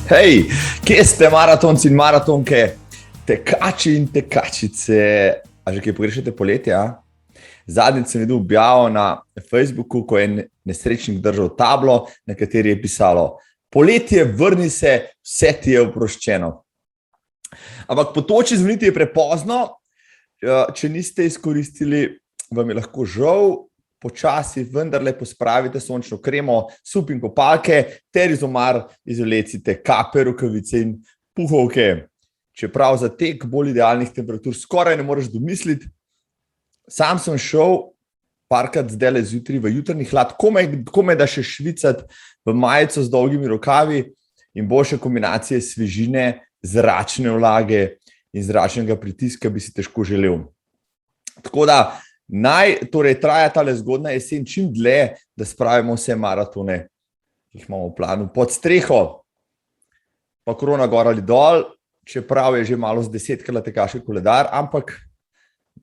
Hej, kje ste maratonci in maratonke, tekači in tekačice? A že kaj pogrešate poletje? Zadnjič sem videl objavo na Facebooku, ko je nesrečnik držal tablo, na kateri je pisalo: poletje, vrni se, vse ti je oproščeno. Ampak po toči zvoniti je prepozno, če niste izkoristili, vam je lahko žal. Počasi vendarle pospravite sončno kremo, sup in kopalke ter iz omar izvlecite kape, rokavice in puhovke. Čeprav za tek bolj idealnih temperatur skoraj ne moreš domisliti, sam sem šel parkrat zdajle zjutraj v jutrni hlad, komaj da še švicati v majico z dolgimi rokavi in boljše kombinacije svežine, zračne vlage in zračnega pritiska bi si težko želel. Tako da torej traja tale zgodna jesen čim dlje, da spravimo vse maratone, ki jih imamo v planu, pod streho, pa korona gor ali dol, čeprav je že malo z 10-krat tekaški koledar, ampak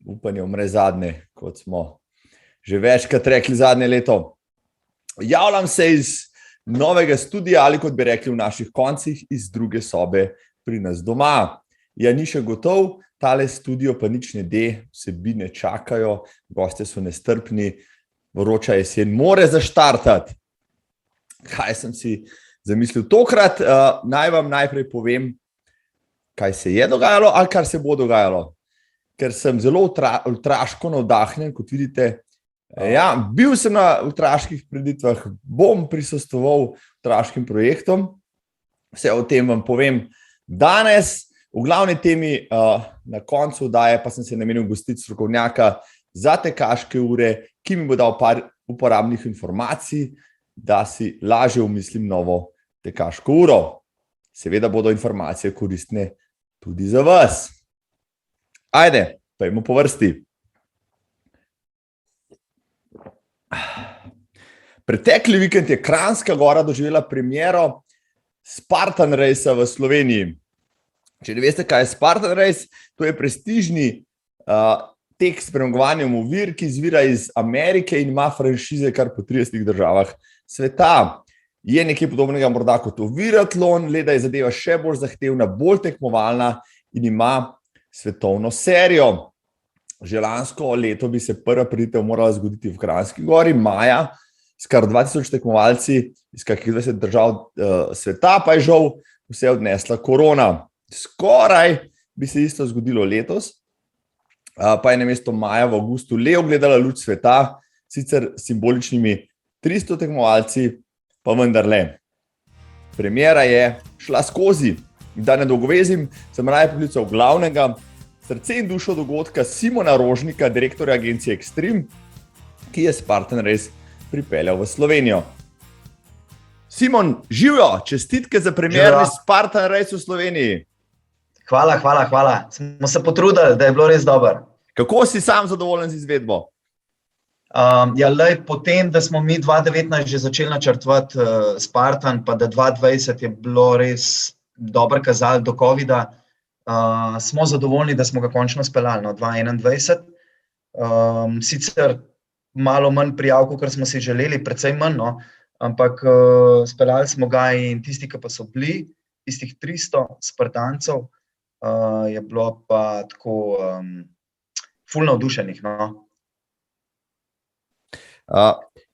upanje umre zadnje, kot smo že večkrat rekli zadnje leto. Javljam se iz novega studija ali kot bi rekli v naših koncih, iz druge sobe pri nas doma. Ja, ni še gotov, tale studio pa nič ne de, vsebine čakajo, gostje so nestrpni, vroča jesen more zaštartati. Kaj sem si zamislil tokrat? Naj vam najprej povem, kaj se je dogajalo ali kar se bo dogajalo. Ker sem zelo ultraško navdahnjen, kot vidite. Ja, bil sem na ultraških preditvah, bom prisostvoval ultraškim projektom. Vse o tem vam povem danes. V glavni temi na koncu oddaje pa sem se namenil gostiti strokovnjaka za tekaške ure, ki mi bo dal par uporabnih informacij, da si lažje umislim novo tekaško uro. Seveda bodo informacije koristne tudi za vas. Ajde, pojdimo po vrsti. Pretekli vikend je Kranjska Gora doživela premiero Spartan Racea v Sloveniji. Če ne veste, kaj je Spartan Race, to je prestižni tek s premagovanjem ovir, ki izvira iz Amerike in ima franšize kar po 30 državah sveta. Je nekaj podobnega morda kot oviratlon, le da je zadeva še bolj zahtevna, bolj tekmovalna in ima svetovno serijo. Že lansko leto bi se prva prireditev morala zgoditi v Kranjski Gori, maja, s kar 2000 tekmovalci iz kakih 20 držav sveta, pa je žal vse odnesla korona. Skoraj bi se isto zgodilo letos, pa je namesto maja v avgustu le ogledala luč sveta, sicer s simboličnimi 300 tekmovalci, pa vendarle. Premiera je šla skozi. Da ne dolgovezim, sem raje poklical glavnega, srce in dušo dogodka Simona Rožnika, direktorja agencije Extreme, ki je Spartan Race pripeljal v Slovenijo. Simon, živjo, čestitke za premierni Spartan Race v Sloveniji. Hvala. Smo se potrudili, da je bilo res dobro. Kako si sam zadovoljen z izvedbo? Potem, da smo mi 2019 že začeli načrtovati Spartan, pa da 2020 je bilo res dobro kazalo do covida, smo zadovoljni, da smo ga končno speljali, 2021. Sicer malo manj prijav, kot smo si želeli, precej manj, ampak speljali smo ga in tisti, ki pa so bili, tistih 300 Spartancev, je bilo pa tako ful navdušenih.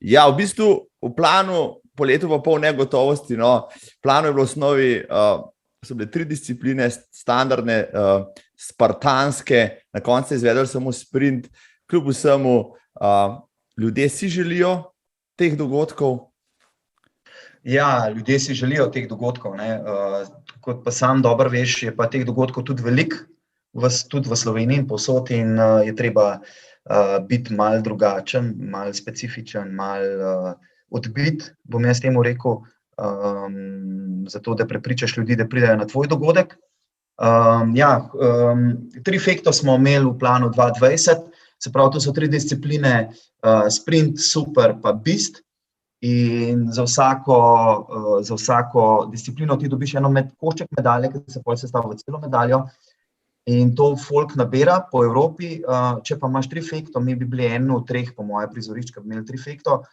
Ja, v bistvu v planu po letu pa pol negotovosti, planu je bilo v osnovi, so bile 3 discipline, standardne, spartanske, na koncu je izvedel samo sprint, kljub vsemu, ljudje si želijo teh dogodkov? Ja, ljudje si želijo teh dogodkov, kot pa sam dobro veš, je pa teh dogodkov tudi veliko, tudi v Sloveniji in povsod in je treba biti malo drugačen, malo specifičen, malo odbit, bom jaz temu rekel, zato da prepričaš ljudi, da pridejo na tvoj dogodek. 3 fektov smo imeli v planu 2020, se pravi, to so 3 discipline, sprint, super pa bist. In za vsako disciplino ti dobiš eno košček medalje, ki se potem sestavi v celo medaljo. In to folk nabira po Evropi. Če pa imaš 3 fektov, mi bi bili en od 3, po moje prizoriščka, bi imeli 3 fektov,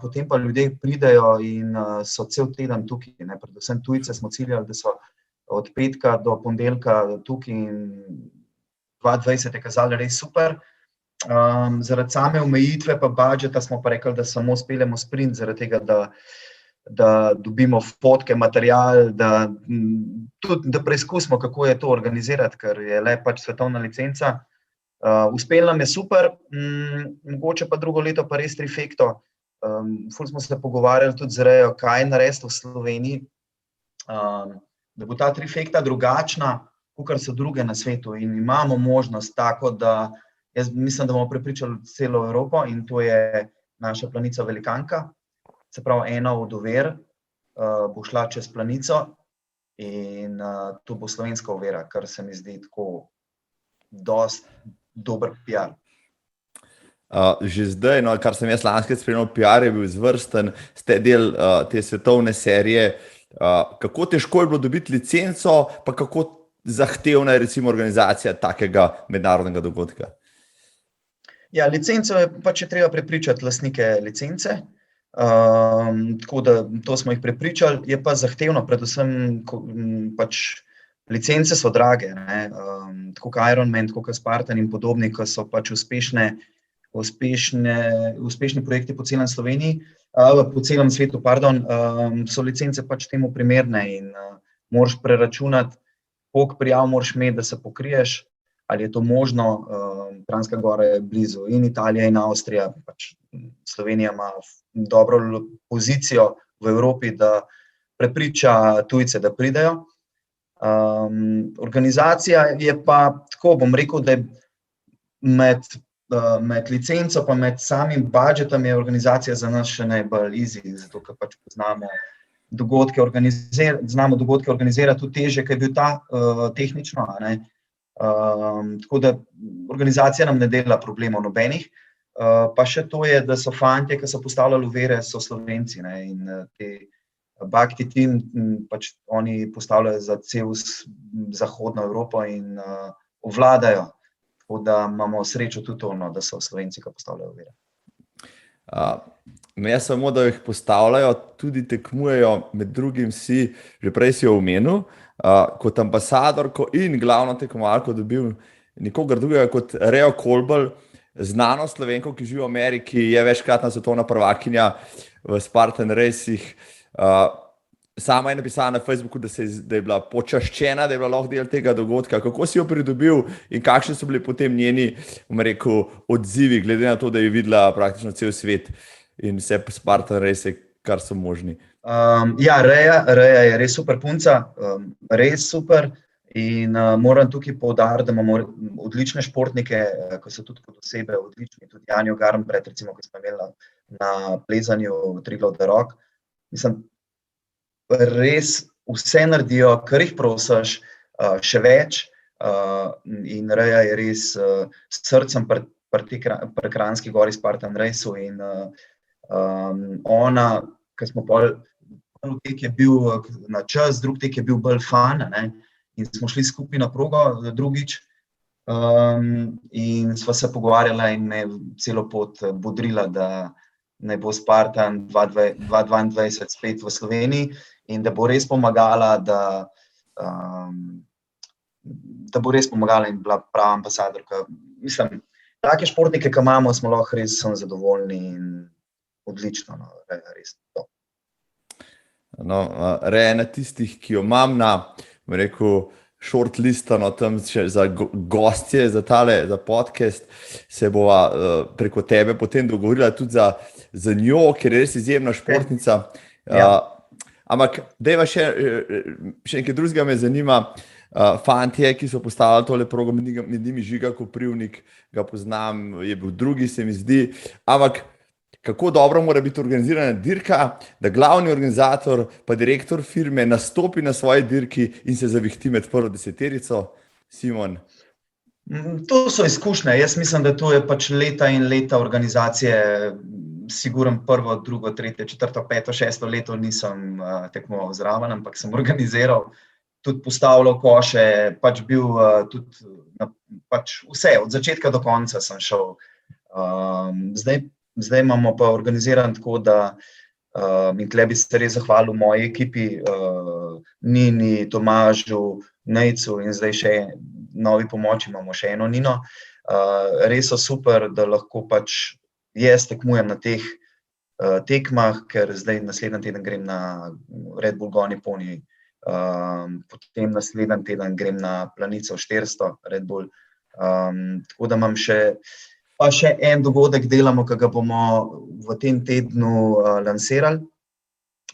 potem pa ljudje pridejo in so cel teden tukaj, ne, predvsem tujce smo ciljali, da so od petka do ponedeljka tukaj in 2020 je kazalo res super. Zaradi same omejitve pa budžeta smo pa rekli, da samo speljemo sprint, zaradi tega, da dobimo fotke, material, da preizkusimo, kako je to organizirati, ker je le pač svetovna licenca. Uspelo nam je super, mogoče pa drugo leto pa res trifekto. Ful smo se pogovarjali tudi z Rejo, kaj narediti v Sloveniji, da bo ta trifekta drugačna, kakor so druge na svetu in imamo možnost tako, da jaz mislim, da bomo prepričali celo Evropo in to je naša planica Velikanka. Se pravi, ena od ovir bo šla čez planico in to bo slovenska ovira, kar se mi zdi tako dosti dober PR. Že zdaj, no, kar sem jaz lanskrat spremljal, PR je bil izvrsten, ste del te svetovne serije. Kako težko je bilo dobiti licenco, pa kako zahtevna je recimo organizacija takega mednarodnega dogodka? Ja, licenco je pač treba prepričati lastnike licence, tako da to smo jih prepričali, je pa zahtevno, predvsem pač licence so drage, ne, tako kot Ironman, tako kot Spartan in podobni, ki so pač uspešni projekti po celem Sloveniji, po celem svetu, so licence pač temu primerne in moraš preračunati, koliko prijav moraš imeti, da se pokriješ, ali je to možno. Kranjska Gora je blizu in Italija in Avstrija, pač Slovenija ima dobro pozicijo v Evropi, da prepriča tujce, da pridejo. Organizacija je pa, tako bom rekel, da je med licenco pa med samim budžetom je organizacija za nas še najbolj easy, zato ker pač znamo dogodke organizirati tudi težje, ker je bil ta tehnično, ne. Tako da organizacija nam ne dela problemov nobenih, pa še to je, da so fantje, ki so postavljali ovire, so Slovenci, ne, in te Bhakti Team, pač oni postavljajo za cel zahodno Evropo in ovladajo, tako da imamo srečo tudi to, da so Slovenci, ki postavljajo ovire. Ne samo, da jih postavljajo, tudi tekmujejo, med drugim že prej si jo omenil, kot ambasadorko in glavno tekmovalko dobil nikogar drugega kot Rejo Kolbl, znano Slovenko, ki živi v Ameriki, je večkratna svetovna prvakinja v Spartan racih. Sama je napisala na Facebooku, da je bila počaščena, da je bila lahko del tega dogodka. Kako si jo pridobil in kakšni so bili potem njeni, bom rekel, odzivi, glede na to, da je videla praktično cel svet in vse Spartan race, kar so možni? Ja, Reja je res super punca, res super in moram tukaj poudariti, da imamo odlične športnike, ki so tudi kot osebe odlični, tudi Janjo Garnbret, recimo, ki smo imeli na plezanju Triglav The Rock. Mislim, res vse naredijo, kar jih prosiš, še več in Reja je res s srcem pri Kranjski Gori Spartan raceu in ona, ki smo prvi tek je bil na čas, drugi tek je bil bolj fun, ne, in smo šli skupaj na progo drugič in sva se pogovarjala in me celo pot bodrila, da naj bo Spartan 2022 spet v Sloveniji in da bo res pomagala, da bo res pomagala in bila prava ambasadorka. Mislim, take športnike, ki imamo, smo lahko res zadovoljni in odlično, no, res to. No, Reja ena tistih, ki jo imam na, bom rekel, shortlistano tam še za gostje, za podcast, se bova preko tebe potem dogovorila tudi za njo, ker je res izjemna športnica. Ampak dajva še nekaj drugega me zanima. Fantje, ki so postavili tole progo, med njimi Žiga Koprivnik, ga poznam, je bil drugi, se mi zdi, ampak kako dobro mora biti organizirana dirka, da glavni organizator pa direktor firme nastopi na svoji dirki in se zavihti med prvo deseterico? Simon? To so izkušnje. Jaz mislim, da to je pač leta in leta organizacije, sigurno prvo, drugo, tretje, četrto, peto, šesto leto nisem tekmoval zraven, ampak sem organiziral, tudi postavljal koše, pač bil tudi pač vse, od začetka do konca sem šel. Zdaj Zdaj imamo pa organiziran tako, da in tle bi se res zahvalil moji ekipi, Nini, Tomažu, Nejcu in zdaj še novi pomoči imamo še eno Nino. Res so super, da lahko pač jaz tekmujem na teh tekmah, ker zdaj naslednji teden grem na Red Bull Goni Pony, potem naslednji teden grem na Planico 400 Red Bull. Tako da imam še en dogodek delamo, ki ga bomo v tem tednu lansirali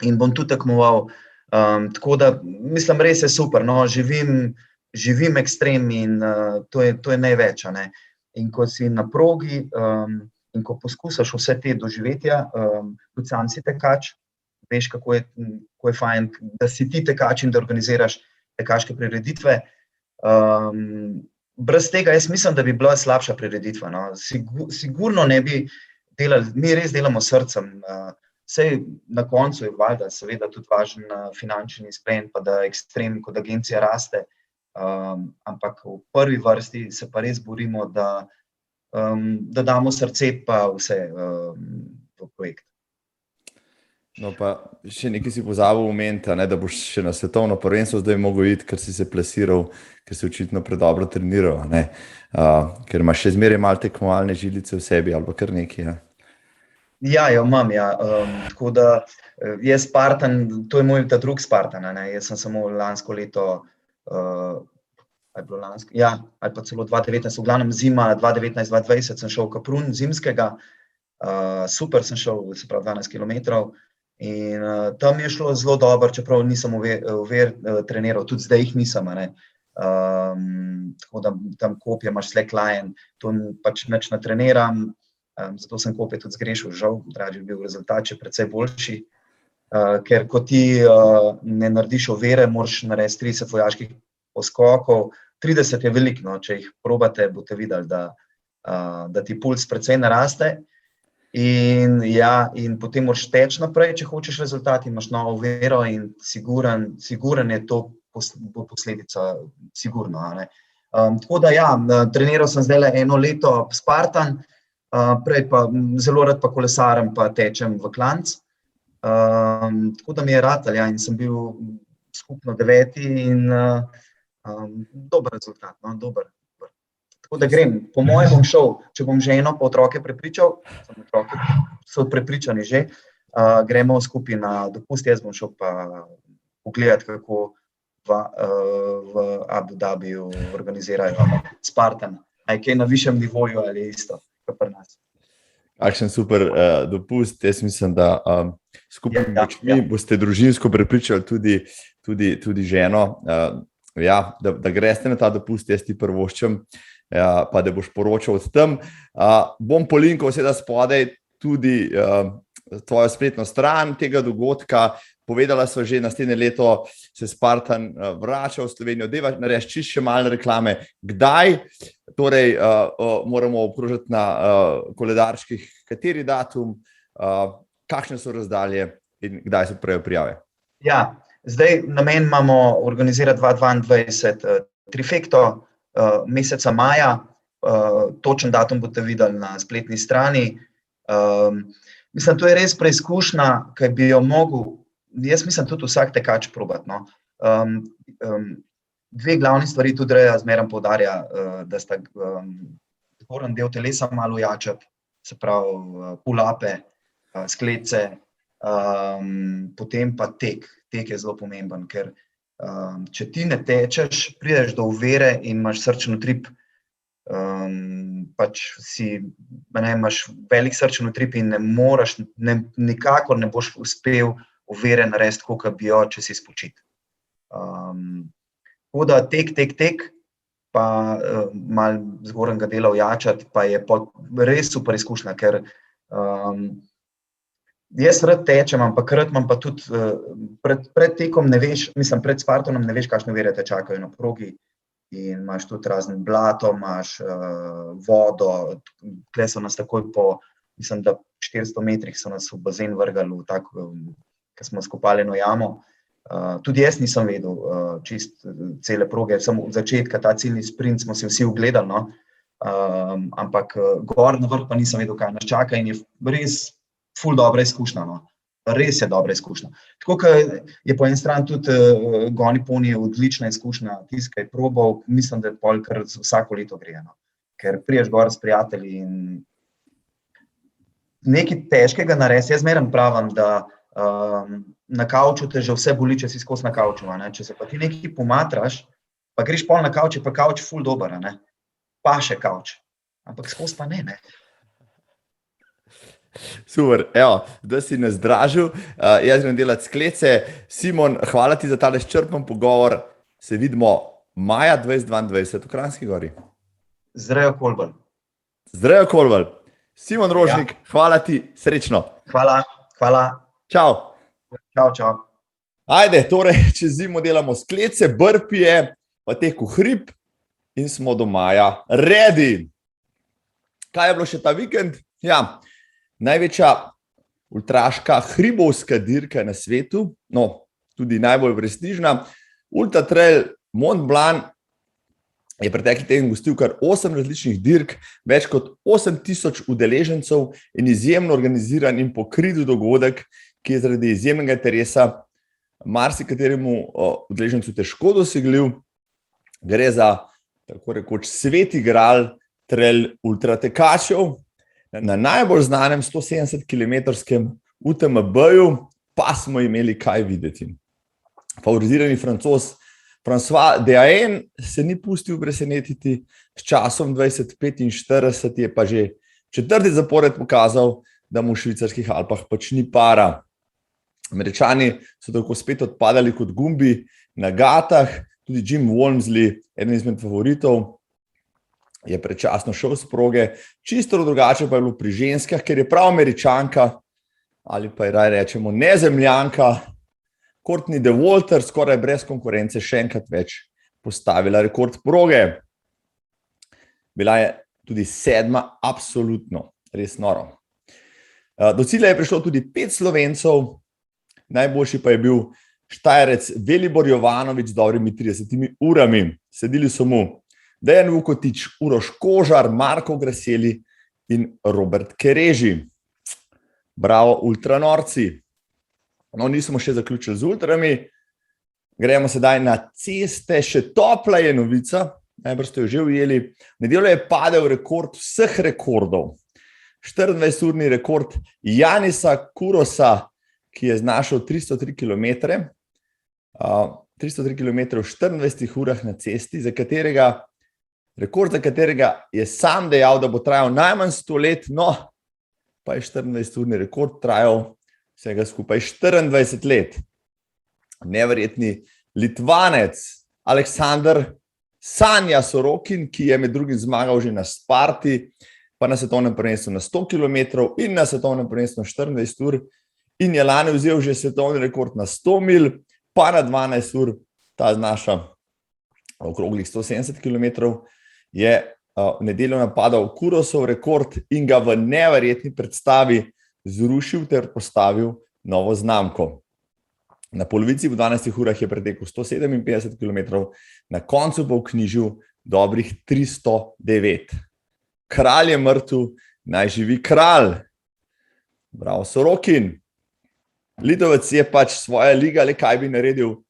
in bom tudi tekmoval. Tako da, mislim, res je super, no, živim ekstrem in to je največ, a ne. In ko si na progi in ko poskusaš vse te doživetja, tudi sam si tekač, veš, kako je fajn, da si ti tekač in da organiziraš tekaške prireditve. Brez tega jaz mislim, da bi bila slabša prireditva, no. Sigurno ne bi delali, mi res delamo srcem, saj na koncu je valjda seveda tudi važen finančni izplen, pa da ekstrem kot agencija raste, ampak v prvi vrsti se pa res borimo, da damo srce pa vse v projekt. No pa še nekaj si pozabil omeniti, da boš še na svetovno prvenstvo zdaj mogel iti, ker si se plasiral, ker si očitno predobro treniral, ker imaš še zmeraj malo tekmovalne žilice v sebi ali pa kar nekaj. Ja, imam, ja. Tako da je Spartan, to je moj ta drugi Spartan, jaz sem samo lansko leto, ali bilo lansko, ja, ali pa celo 2019, v glavnem zima 2019-2020 sem šel v Kaprun zimskega, super sem šel, se pravi 12 kilometrov. In tam je šlo zelo dobro, čeprav nisem treniral, tudi zdaj jih nisem, tako da tam kopje imaš slackline, to pač nič ne treniram, zato sem kopje tudi zgrešil, žal, dražji bi bil rezultat še precej boljši, ker ko ti ne narediš ovire, moraš narediti 30 vojaških poskokov, 30 je veliko, no, če jih probate, boste videli, da ti puls precej naraste. In potem moraš teči naprej, če hočeš rezultat, imaš novo oviro in siguren je to bo posledica, sigurno, tako da ja, treniral sem zdajle eno leto Spartan, prej pa zelo rad pa kolesarem pa tečem v klanec, tako da mi je ratalo, ja, in sem bil skupno 9. in dober rezultat, no, dober. Tako da grem, po mojem bom šel, če bom ženo pa otroke prepričal, otroke so prepričani že, gremo skupaj na dopust, jaz bom šel pa pogledati, kako v Abu Dhabiju organizirajo Spartan, ali kaj na višjem nivoju ali isto, kot pri nas. Kakšen super dopust, jaz mislim, da skupaj močmi boste družinsko prepričali tudi ženo, da greste na ta dopust, jaz ti prvoščem, pa da boš poročal od tam. Bom polinkal seveda spodaj tudi tvojo spletno stran tega dogodka. Povedala sva že, naslednje leto se Spartan vrača v Slovenijo, deva narediti še malo reklame. Kdaj? Torej, moramo obkrožiti na koledarčkih, kateri datum, kakšne so razdalje in kdaj se odprejo prijave? Ja, zdaj namen imamo organizirati 2022 trifekto, meseca maja, točen datum boste videli na spletni strani. Mislim, to je res preizkušnja, ki bi jo mogel, jaz mislim, tudi vsak tekač probati, no. Dve glavni stvari tudi Reja zmeraj poudarja, da sta zgornji del telesa malo ojačati, se pravi pull-upe, sklece, potem pa tek. Tek je zelo pomemben, ker če ti ne tečeš, prideš do ovire in imaš srčni utrip, pač imaš velik srčni utrip in nikakor ne boš uspel ovire narediti, kot bi jo, če si spočit. Tako da tek, pa malo zgornjega dela ojačati, pa je res super izkušnja, ker jaz rad tečem, ampak rad imam pa tudi pred tekom ne veš, mislim, pred Spartanom ne veš, kakšne ovire te čakajo na progi in imaš tudi razne blato, imaš vodo, tukaj so nas takoj po, mislim, da 400 metrih so nas v bazen vrgali, ko smo skopali eno jamo. Tudi jaz nisem vedel čist cele proge, samo od začetka, ta ciljni sprint smo si vsi ogledali, no. ampak gor na vrh pa nisem vedel, kaj nas čaka in je res ful dobra izkušnja. No. Res je dobra izkušnja. Tako, kot je po eni strani tudi Goni Pony odlična izkušnja, tisti, ki je probal, mislim, da je pol kar vsako leto gre. No. Ker priješ gor s prijatelji in nekaj težkega narediti. Jaz zmeraj pravim, da na kavču te že vse boli, če si skozi na kavču. Ne? Če se pa ti nekaj pomatraš, pa greš pol na kavč, pa kavč ful dober, ne? Pa še kavč. Ampak skozi pa ne. Super, evo, da si nas dražil, jaz grem delati sklece. Simon, hvala ti za tale izčrpen pogovor. Se vidimo maja 2022 v Kranjski Gori. Zrejo Kolbel. Zrejo Kolbel. Simon Rožnik, hvala ti, srečno. Hvala. Čau. Čau. Ajde, torej, čez zimo delamo sklece, burpije, pa teku hrib in smo do maja ready. Kaj je bilo še ta vikend? Ja, največja ultraška hribovska dirka na svetu, no, tudi najbolj prestižna. Ultra Trail Mont Blanc je pretekli teden gostil kar 8 različnih dirk, več kot 8000 udeležencev in izjemno organiziran in pokrit dogodek, ki je zaradi izjemnega interesa marsikateremu udeležencu težko dosegljiv. Gre za tako rekoč sveti gral trail ultratekačev. Na najbolj znanem 170-kilometrskem UTMB-ju pa smo imeli kaj videti. Favorizirani Francoz François Dehaene se ni pustil presenetiti, s časom 20:45 je pa že četrti zapored pokazal, da mu v švicarskih Alpah pač ni para. Američani so tako spet odpadali kot gumbi na gatah, tudi Jim Walmsley, eden izmed favoritov, je predčasno šel s proge. Čisto drugače pa je bilo pri ženskah, ker je prav Američanka, ali pa je raj rečemo nezemljanka, Courtney Dauwalter skoraj brez konkurence še enkrat več postavila rekord proge. Bila je tudi 7. absolutno, res noro. Do cilja je prišlo tudi 5 Slovencev, najboljši pa je bil Štajerec Velibor Jovanović z dobrimi 30 urami. Sledili so mu Dejan Vukotić, Uroš Kožar, Marko Graseli in Robert Kereži. Bravo, ultranorci. No, nismo še zaključili z ultrami. Gremo sedaj na ceste. Še topla je novica, najbrž ste jo že ujeli. V nedeljo je padel rekord vseh rekordov. 24-urni rekord Janisa Kurosa, ki je znašel 303 km. 303 km v 24 urah na cesti, rekord za katerega je sam dejal, da bo trajal najmanj 100 let, no, pa je 24-urni rekord trajal vsega skupaj 24 let. Neverjetni Litvanec Aleksandr Sanja Sorokin, ki je med drugim zmagal že na Sparti, pa na svetovnem prvenstvu na 100 km in na svetovnem prvenstvu na 24 ur in je lani vzel že svetovni rekord na 100 mil, pa na 12 ur, ta znaša okroglih 170 km, je v nedeljo napadal Kurosov rekord in ga v neverjetni predstavi zrušil ter postavil novo znamko. Na polovici v 12 urah je pretekel 157 km, na koncu pa vknjižil dobrih 309. Kralj je mrtev, naj živi kralj. Bravo, Sorokin. Litovec je pač svoja liga, le kaj bi naredil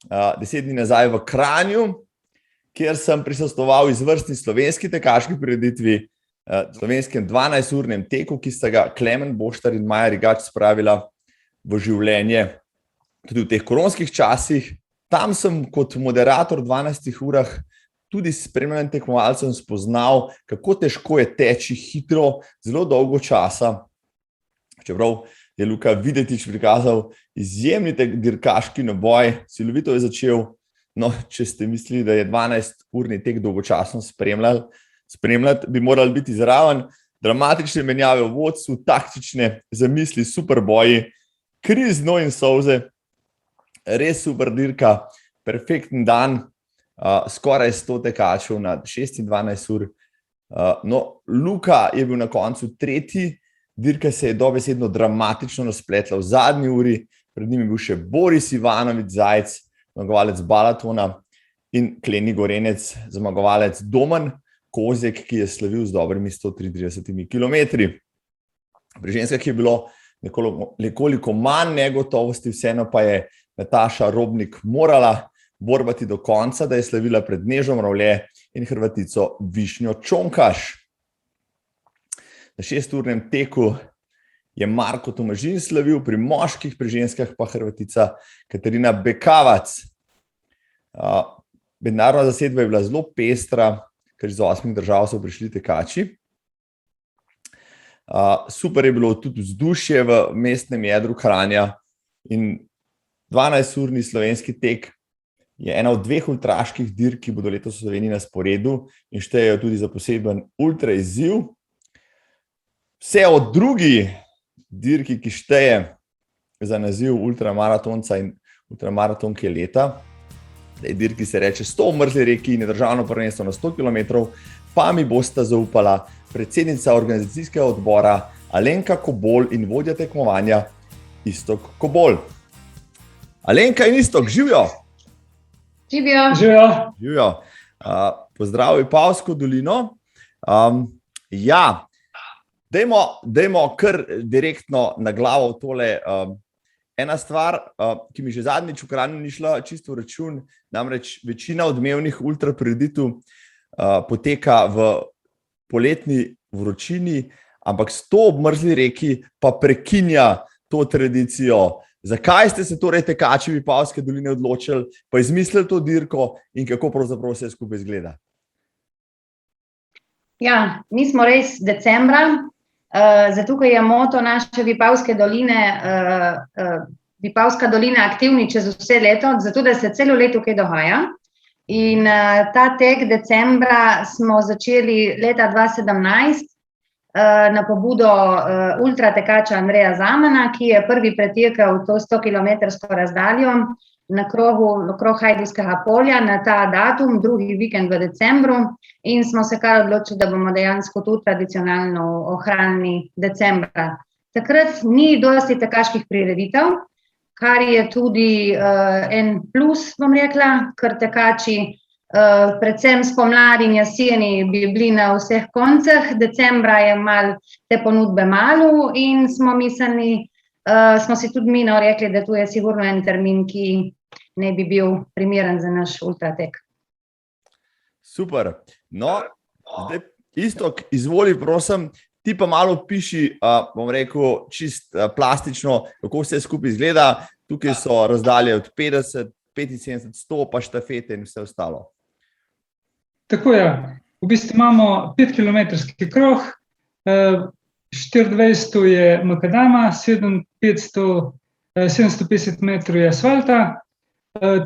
10 dni nazaj v Kranju, kjer sem prisostvoval izvrstni slovenski tekaški prireditvi, slovenskem 12-urnem teku, ki sta ga Klemen Boštar in Maja Rigač spravila v življenje tudi v teh koronskih časih. Tam sem kot moderator v 12 urah tudi s spremljanjem tekmovalcev spoznal, kako težko je teči hitro, zelo dolgo časa. Čeprav je Luka Videtič prikazal izjemni dirkaški naboj, silovito je začel. No, če ste mislili, da je 12-urni tek dolgočasno spremljati, bi morali biti zraven. Dramatične menjave v vodstvu, taktične zamisli, super boji, kri, znoj in solze. Res super dirka, perfekten dan, skoraj 100 tekačev na 26 ur. No, Luka je bil na koncu tretji, dirka se je dobesedno dramatično razpletla v zadnji uri, pred njim je bil še Boris Ivanović Zajec, zmagovalec Balatona, in Kleni Gorenec, zmagovalec Domen. Kozjek, ki je slavil z dobrimi 133 kilometri. Pri ženskah je bilo nekoliko manj negotovosti, vseeno pa je Nataša Robnik morala borbati do konca, da je slavila pred Nežo Mravlje in Hrvatico Višnjo Čonkaš. Na 6-urnem teku je Marko Tomažin slavil, pri moških, pri ženskah pa Hrvatica Katarina Bekavac. Mednarodna zasedba je bila zelo pestra, ker iz 8 držav so prišli tekači. Super je bilo tudi vzdušje v mestnem jedru Kranja in 12-urni slovenski tek je ena od 2 ultraških dirk, ki bodo letos v Sloveniji na sporedu in štejejo tudi za poseben ultra izziv. Vse od drugi dirki, ki šteje za naziv ultramaratonca in ultramaratonke leta, dirki se reče 100 v mrzli reki in je državno prvenstvo na 100 km, pa mi bosta zaupala predsednica organizacijskega odbora Alenka Kobol in vodja tekmovanja Iztok Kobol. Alenka in Iztok, živijo! Živijo! Pozdrav Vipavsko dolino. Dajmo kar direktno na glavo tole. Ena stvar, ki mi že zadnjič v Kranju ni šla čisto v račun, namreč večina odmevnih ultra prireditev poteka v poletni vročini, ampak 100 ob mrzli reki pa prekinja to tradicijo. Zakaj ste se torej tekači Vipavske doline odločili, pa izmislili to dirko in kako pravzaprav vse skupaj izgleda? Ja, mi smo res decembra, zato ker je moto naše Vipavske doline, Vipavska dolina aktivni čez vse leto, zato da se celo leto kaj dogaja. In ta tek decembra smo začeli leta 2017 na pobudo ultratekača Andreja Zamana, ki je prvi pretekel to 100-kilometrsko razdaljo na krog Hajdovskega polja na ta datum, drugi vikend v decembru, in smo se kar odločili, da bomo dejansko tu tradicionalno ohranili decembra. Takrat ni dosti tekaških prireditev, kar je tudi en plus, bom rekla, ker tekači predvsem spomladi in jeseni bi bili na vseh koncih, decembra je malo te ponudbe malo in smo si tudi mi rekli, da tu je sigurno en termin, ki ne bi bil primeren za naš ultratek. Super. No, zdaj Iztok, izvoli prosim, ti pa malo piši, bom rekel, čist plastično, kako vse skupaj izgleda. Tukaj so razdalje od 50, 75, 100, pa štafete in vse ostalo. Tako je. V bistvu imamo 5-kilometrski krog, 24 je makadama, 750 metrov je asfalta,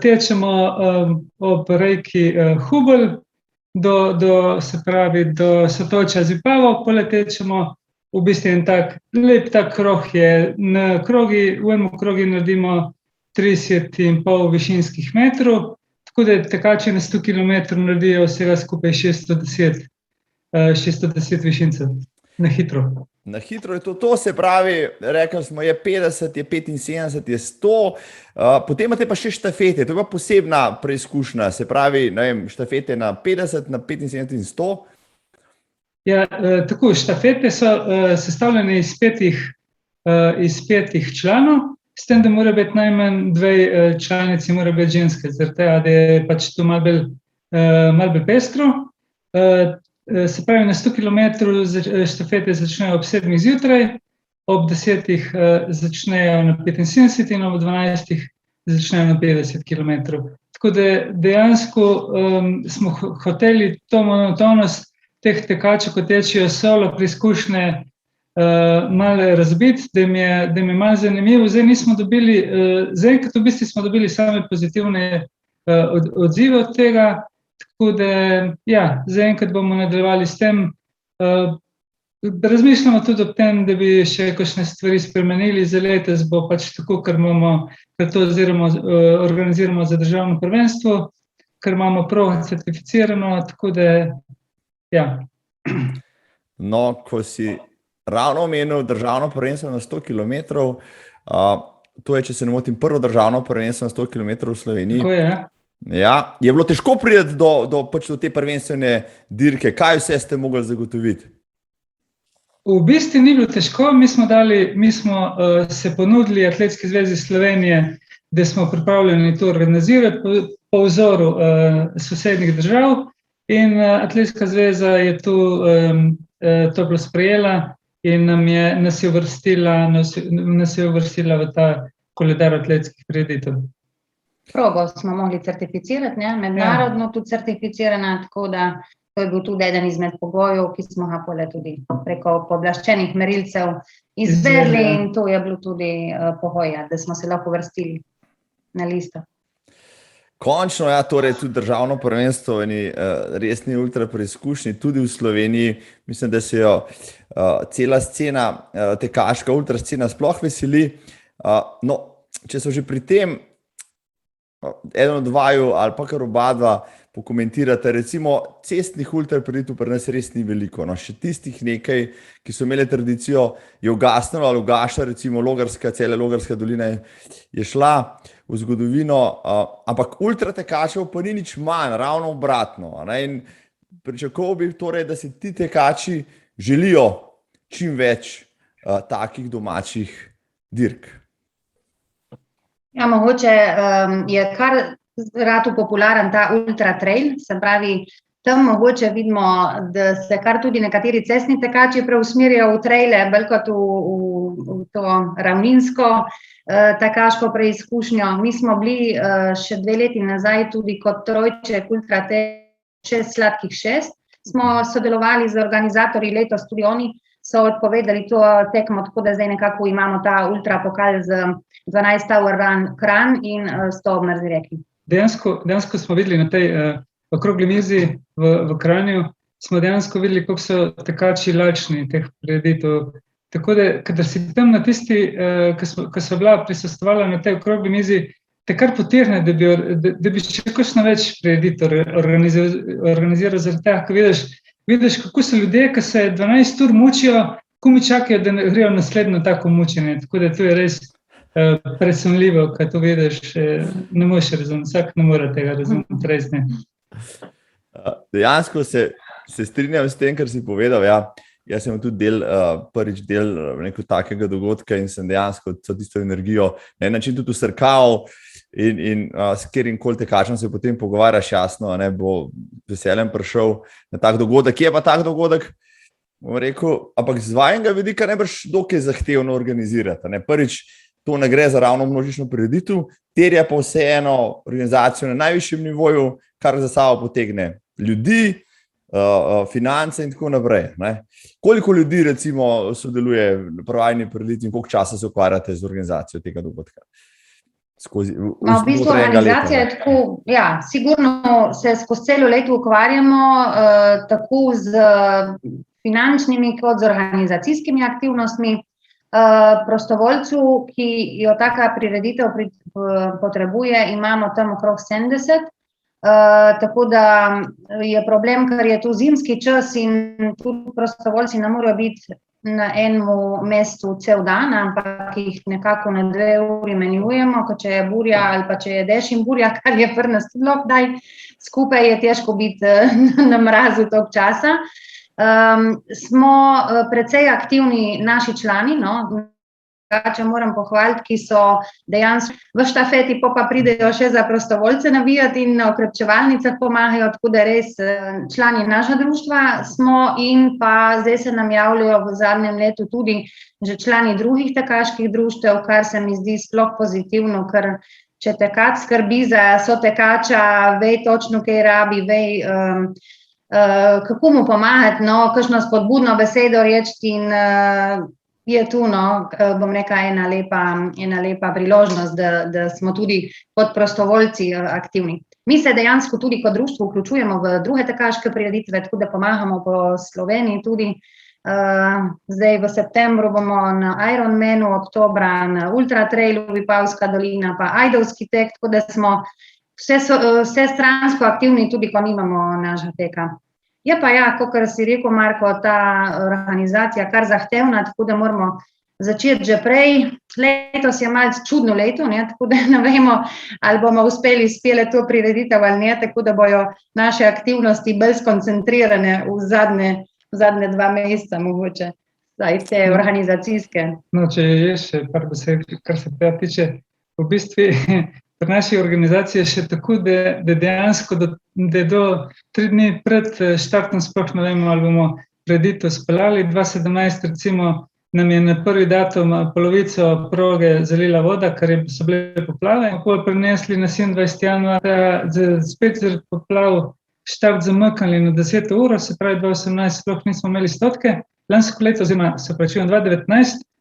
tečemo ob reki Hubelj do Sotočja z Vipavo, poleg tečemo v bistvu en tak lep tak krog je. V enem krogu naredimo 30,5 višinskih metrov, tako da tekači na 100 km naredijo vsega skupaj 610 višincev na hitro. Na hitro je to, se pravi, rekli smo, je 50, je 75, je 100, potem imate pa še štafete, to je pa posebna preizkušnja, se pravi, ne vem, štafete na 50, na 75 in 100. Ja, tako, štafete so sestavljene iz petih članov, s tem, da mora biti najmanj 2 članici, mora biti ženske, zaradi tega, da je pač to malo bolj pestro. Se pravi, na 100 km štafete začnejo ob 7 zjutraj, ob 10 začnejo na 75 in ob 12 začnejo na 50 km. Tako da dejansko smo hoteli to monotonost teh tekačev, ko tečejo solo preizkušnje, malo razbiti, da mi je malo zanimivo. Zdaj nismo dobili, zaenkrat v bistvu smo dobili same pozitivne odzive od tega, tako da ja, zaenkrat bomo nadaljevali s tem. Razmišljamo tudi o tem, da bi še kakšne stvari spremenili za letos, bo pač tako, ker to organiziramo za državno prvenstvo, ker imamo prav certificirano, tako da ja. No, ko si ravno omenil državno prvenstvo na 100 km, to je, če se ne motim, prvo državno prvenstvo na 100 km v Sloveniji. Tako je. Ja, je bilo težko priti do te prvenstvene dirke. Kaj vse ste mogli zagotoviti? V bistvu ni bilo težko, mi smo se ponudili Atletski zvezi Slovenije, da smo pripravljeni to organizirati po vzoru sosednjih držav in Atletska zveza je to bilo sprejela in nas je uvrstila v ta koledar atletskih prireditev. Progo smo mogli certificirati, ne? Mednarodno tudi certificirana, tako da to je bil tudi eden izmed pogojev, ki smo ga pole tudi preko pooblaščenih merilcev izvedli in to je bilo tudi pogoj, da smo se lahko uvrstili na listo. Končno, ja, torej tudi državno prvenstvo in resni ultra preizkušnji tudi v Sloveniji. Mislim, da se jo cela scena, tekaška ultra scena sploh veseli. No, če so že pri tem, eden od vaju ali pa kar oba dva pokomentirate, recimo cestnih ultra prireditev pri nas res ni veliko. No, še tistih nekaj, ki so imeli tradicijo, je ugasnilo ali ugaša, recimo cela Logarska dolina je šla v zgodovino, ampak ultra tekačev pa ni nič manj, ravno obratno. Ne? In pričakoval bi torej, da se ti tekači želijo čim več takih domačih dirk. Ja, mogoče je kar rado popularen ta ultra trail, se pravi, tam mogoče vidimo, da se kar tudi nekateri cestni tekači preusmerijo v traile, bolj kot v to ravninsko tekaško preizkušnjo. Mi smo bili še 2 leti nazaj tudi kot trojček ultra trail 6/6. Smo sodelovali z organizatorji, letos tudi oni so odpovedali to tekmo, tako da zdaj nekako imamo ta ultra pokal z 12 Hour Run Kranj in 100 Mrzli Reki. Dejansko smo videli na tej okrogli mizi v Kranju, smo dejansko videli, kako so tekači lačni teh prireditev. Tako da, kadar si tam na tisti, ki so bila prisostvovala na tej okrogli mizi, te kar potegne, da bi še kakšno več prireditev organiziral zaradi tega, ko vidiš, kako so ljudje, ki se 12 ur mučijo, ko mi čakajo, da grejo naslednjo tako mučenje. Tako da to je res presunljivo, kaj to vidiš, ne moreš razumeti, vsak ne more tega razumeti, res ne. Dejansko se strinjam s tem, kar si povedal, ja. Jaz sem tudi prvič del nekega takega dogodka in sem dejansko tisto energijo na en način tudi usrkal in s katerimkoli tekačem se potem pogovarjaš, jasno, ne bo veseljem prišel na tak dogodek. Je pa tak dogodek, bom rekel, ampak z vajnega vidika ne boš dokaj zahtevno organizirati. Ne. Prvič, to ne gre za ravno množično prireditev, terja pa vseeno organizacijo na najvišjem nivoju, kar za sabo potegne ljudi, finance in tako naprej. Ne. Koliko ljudi recimo sodeluje pri vajni prireditvi in koliko časa se ukvarjate z organizacijo tega dogodka? V bistvu organizacija je tako, ja, sigurno se skozi celo leto ukvarjamo tako z finančnimi kot z organizacijskimi aktivnostmi. Prostovoljcu, ki jo taka prireditev potrebuje, imamo tam okrog 70. Tako da je problem, ker je tu zimski čas in tudi prostovoljci ne morejo biti na enem mestu cel dan, ampak jih nekako na 2 uri menjujemo, ko če je burja ali pa če je dež in burja, kar je pri nas tudi kdaj skupaj, je težko biti na mrazu toliko časa. Smo precej aktivni naši člani, no, če moram pohvaliti, ki so dejansko v štafeti, pa pridejo še za prostovoljce navijati in na okrepčevalnicah pomagajo, tako da res člani našega društva smo in pa zdaj se nam javljajo v zadnjem letu tudi že člani drugih tekaških društev, kar se mi zdi sploh pozitivno, ker če tekač skrbi za sotekača, ve točno, kaj rabi, ve kako mu pomagati, no, kakšno spodbudno besedo reči in je tu, no, bom rekla, ena lepa priložnost, da smo tudi kot prostovoljci aktivni. Mi se dejansko tudi kot društvo vključujemo v druge tekaške prireditve, tako da pomagamo po Sloveniji tudi. Zdaj v septembru bomo na Ironmanu, oktobra na Ultra Trailu Vipavska dolina, pa Ajdovski tek, tako da smo vse stransko aktivni, tudi ko nimamo našega teka. Je pa ja, kakor si rekel, Marko, ta organizacija kar zahtevna, tako da moramo začeti že prej. Letos je malce čudno leto, ne, tako da ne vemo, ali bomo uspeli speljati to prireditev ali ne, tako da bojo naše aktivnosti bolj skoncentrirane v zadnje 2 meseca mogoče, zdaj te organizacijske. No, če je še par besed, kar se tega tiče, v bistvu pri naši organizaciji je še tako, da dejansko da do 3 dni pred štartom sploh ne vemo, ali bomo prireditev speljali. 2017 recimo nam je na prvi datum polovico proge zalila voda, ker so bile poplave. Potem prenesli na 27. januarja, spet zaradi poplav štart zamaknili na 10. uro, se pravi 2018 sploh nismo imeli stotke. Lansko leto, oziroma se pravi 2019,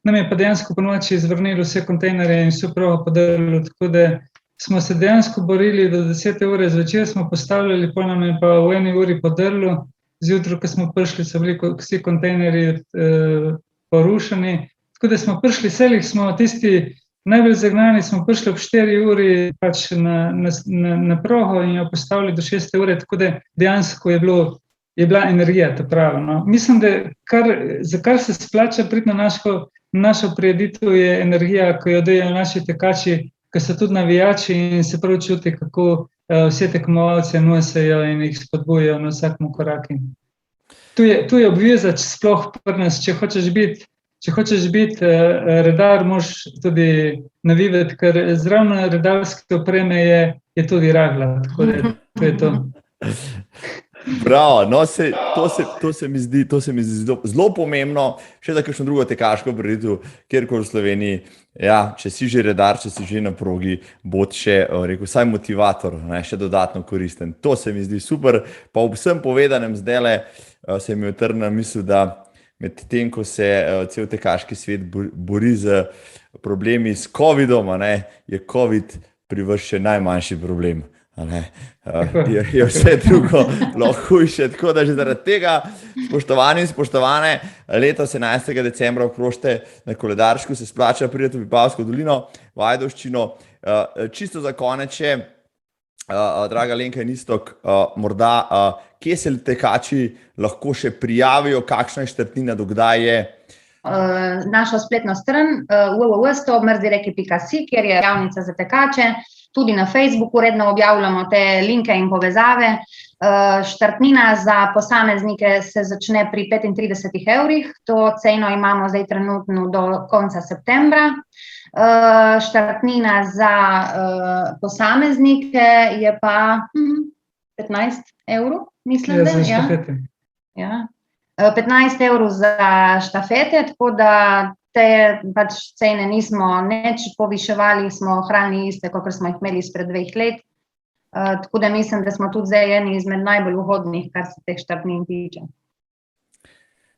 nam je pa dejansko po noči izvrnilo vse kontejnerje in vso progo podrlo, tako da smo se dejansko borili do 10. ure zvečer, smo postavljali, pol nam je pa v 1 uri podrlo. Zjutraj, ko smo prišli, so bili vsi kontejnerji porušeni. Tako da smo prišli celih, smo tisti najbolj zagnani, smo prišli ob 4 uri pač na progo in jo postavili do 6. ure, tako da dejansko je bila energija ta prava. No. Mislim, da za kar se splača priti na našo prireditev, je energija, ko jo dajo naši tekači, ki so tudi navijači in se prav čuti, kako vse tekmovalce nosejo in jih spodbujajo na vsakem koraku. Tu je obveza, sploh pri nas, če hočeš biti redar, moraš tudi navivati, ker zraven redarske opreme je tudi ragla, tako da to je to. Bravo, no, to se mi zdi zelo pomembno, še za kakšno drugo tekaško prireditev, kjerkoli v Sloveniji. Ja, če si že redar, če si že na progi, bo še, rekel, vsaj motivator, ne, še dodatno koristen. To se mi zdi super. Pa ob vsem povedanem zdajle se mi utrna misel, da med tem, ko se cel tekaški svet bori z problemi s COVID-om, je COVID pri vas še najmanjši problem. Je vse drugo lahko hujše, tako da že zaradi tega, spoštovani in spoštovane, letos 11. decembra okrožite na Koledaršku, se splača priti v Vipavsko dolino, v Ajdovščino. Čisto za konec, draga Alenka in Iztok, morda, kje se tekači lahko še prijavijo, kakšna je štartnina, do kdaj je? Našo spletno stran www.stopmrzireki.si, kjer je javnica za tekače. Tudi na Facebooku redno objavljamo te linke in povezave. Štartnina za posameznike se začne pri 35 €. To ceno imamo zdaj trenutno do konca septembra. Štartnina za posameznike je pa 15 €, mislim, da je. Ja. 15 € za štafete, tako da te pač cene nismo nič poviševali, smo ohranili iste, kot smo jih imeli izpred 2 let. Tako da mislim, da smo tudi zdaj eni izmed najbolj ugodnih, kar se teh štartnin tiče.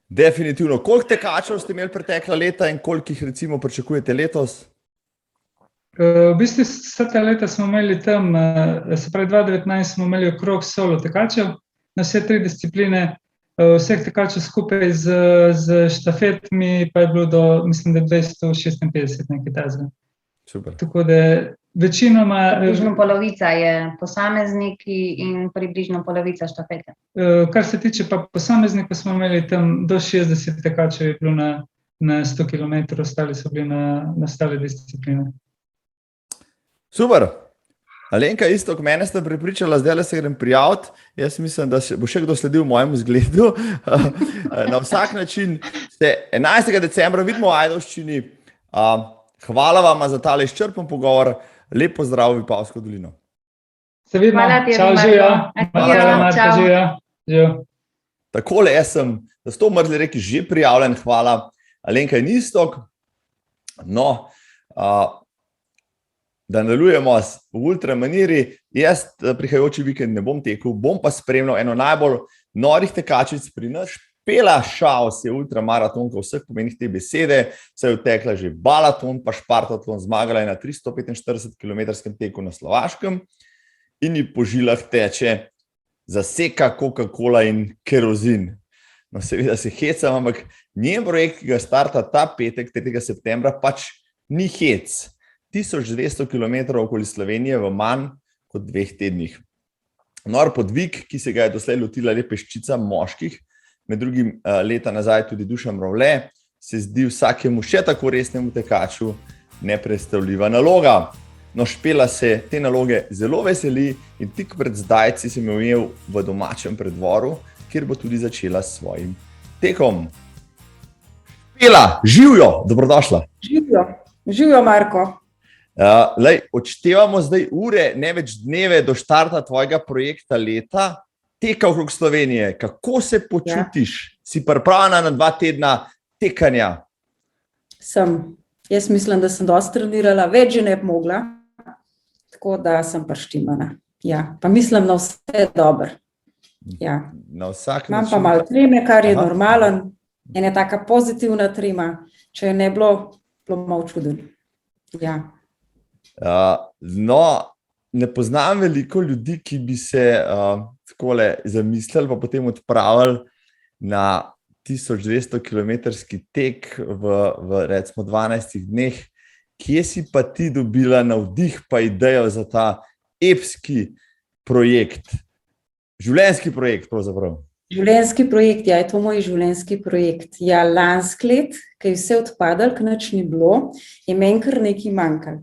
Definitivno. Koliko tekačev ste imeli pretekla leta in koliko jih recimo pričakujete letos? V bistvu vse ta leta smo imeli tam, se pravi 2019 smo imeli okrog solo tekačev na vse 3 discipline. Vseh tekačev skupaj z štafetami pa je bilo do, mislim, da 256 nekaj takega. Super. Tako da večinoma... Približno polovica je posamezniki in približno polovica štafete. Kar se tiče pa posameznikov, smo imeli tam do 60 tekačev je bilo na 100 km, ostali so bili na ostale discipline. Super. Alenka, Iztok, mene ste prepričala, zdaj se grem prijaviti. Jaz mislim, da bo še kdo sledil mojemu zgledu. Na vsak način se 11. decembra vidimo v Ajdovščini. Hvala vam za tale izčrpen pogovor. Lep pozdrav v Vipavsko dolino. Se vidimo. Čau, živijo. Takole, jaz sem za Stopmrzli reki že prijavljen. Hvala, Alenka in Iztok. No, da nadaljujemo v ultra maniri. Jaz prihajajoči vikend ne bom tekel, bom pa spremljal eno najbolj norih tekačic pri nas. Špela Šaus je ultramaratonka vseh pomenih te besede, se je odtekla že balaton, pa špartatlon, zmagala je na 345 km teku na Slovaškem in ji po žilah teče zaseka Coca-Cola in kerozin. No, seveda se hecam, ampak njen projekt, ki ga starta ta petek, 3. septembra, pač ni hec. 1200 km okoli Slovenije v manj kot 2 tednih. Nor podvig, ki se ga je doslej lotila le peščica moških, med drugim leta nazaj tudi Dušan Mravlje, se zdi vsakemu še tako resnemu tekaču nepredstavljiva naloga. No, Špela se te naloge zelo veseli in tik pred zdajci sem jo imel v domačem predvoru, kjer bo tudi začela s svojim tekom. Špela, živjo, dobrodošla. Živjo, Marko. Odštevamo zdaj ure, ne več dneve do štarta tvojega projekta leta, teka okrog Slovenije. Kako se počutiš? Si pripravljena na 2 tedna tekanja? Sem. Jaz mislim, da sem dosti trenirala, več že ne bi mogla, tako da sem štimana. Ja, pa mislim na vse dobro. Ja. Na vsak Imam način. pa malo treme, kar je normalen, ena taka pozitivna trema, če je ne bilo malo čuden. Ja. No, ne poznam veliko ljudi, ki bi se takole zamislili, pa potem odpravili na 1200 kilometrski tek v recimo 12 dneh. Kje si pa ti dobila navdih pa idejo za ta epski projekt? Življenjski projekt pravzaprav. Življenjski projekt, ja, je to moj življenjski projekt. Ja, lansko let, ko je vse odpadalo, ko nič ni bilo, je meni kar nekaj manjkalo.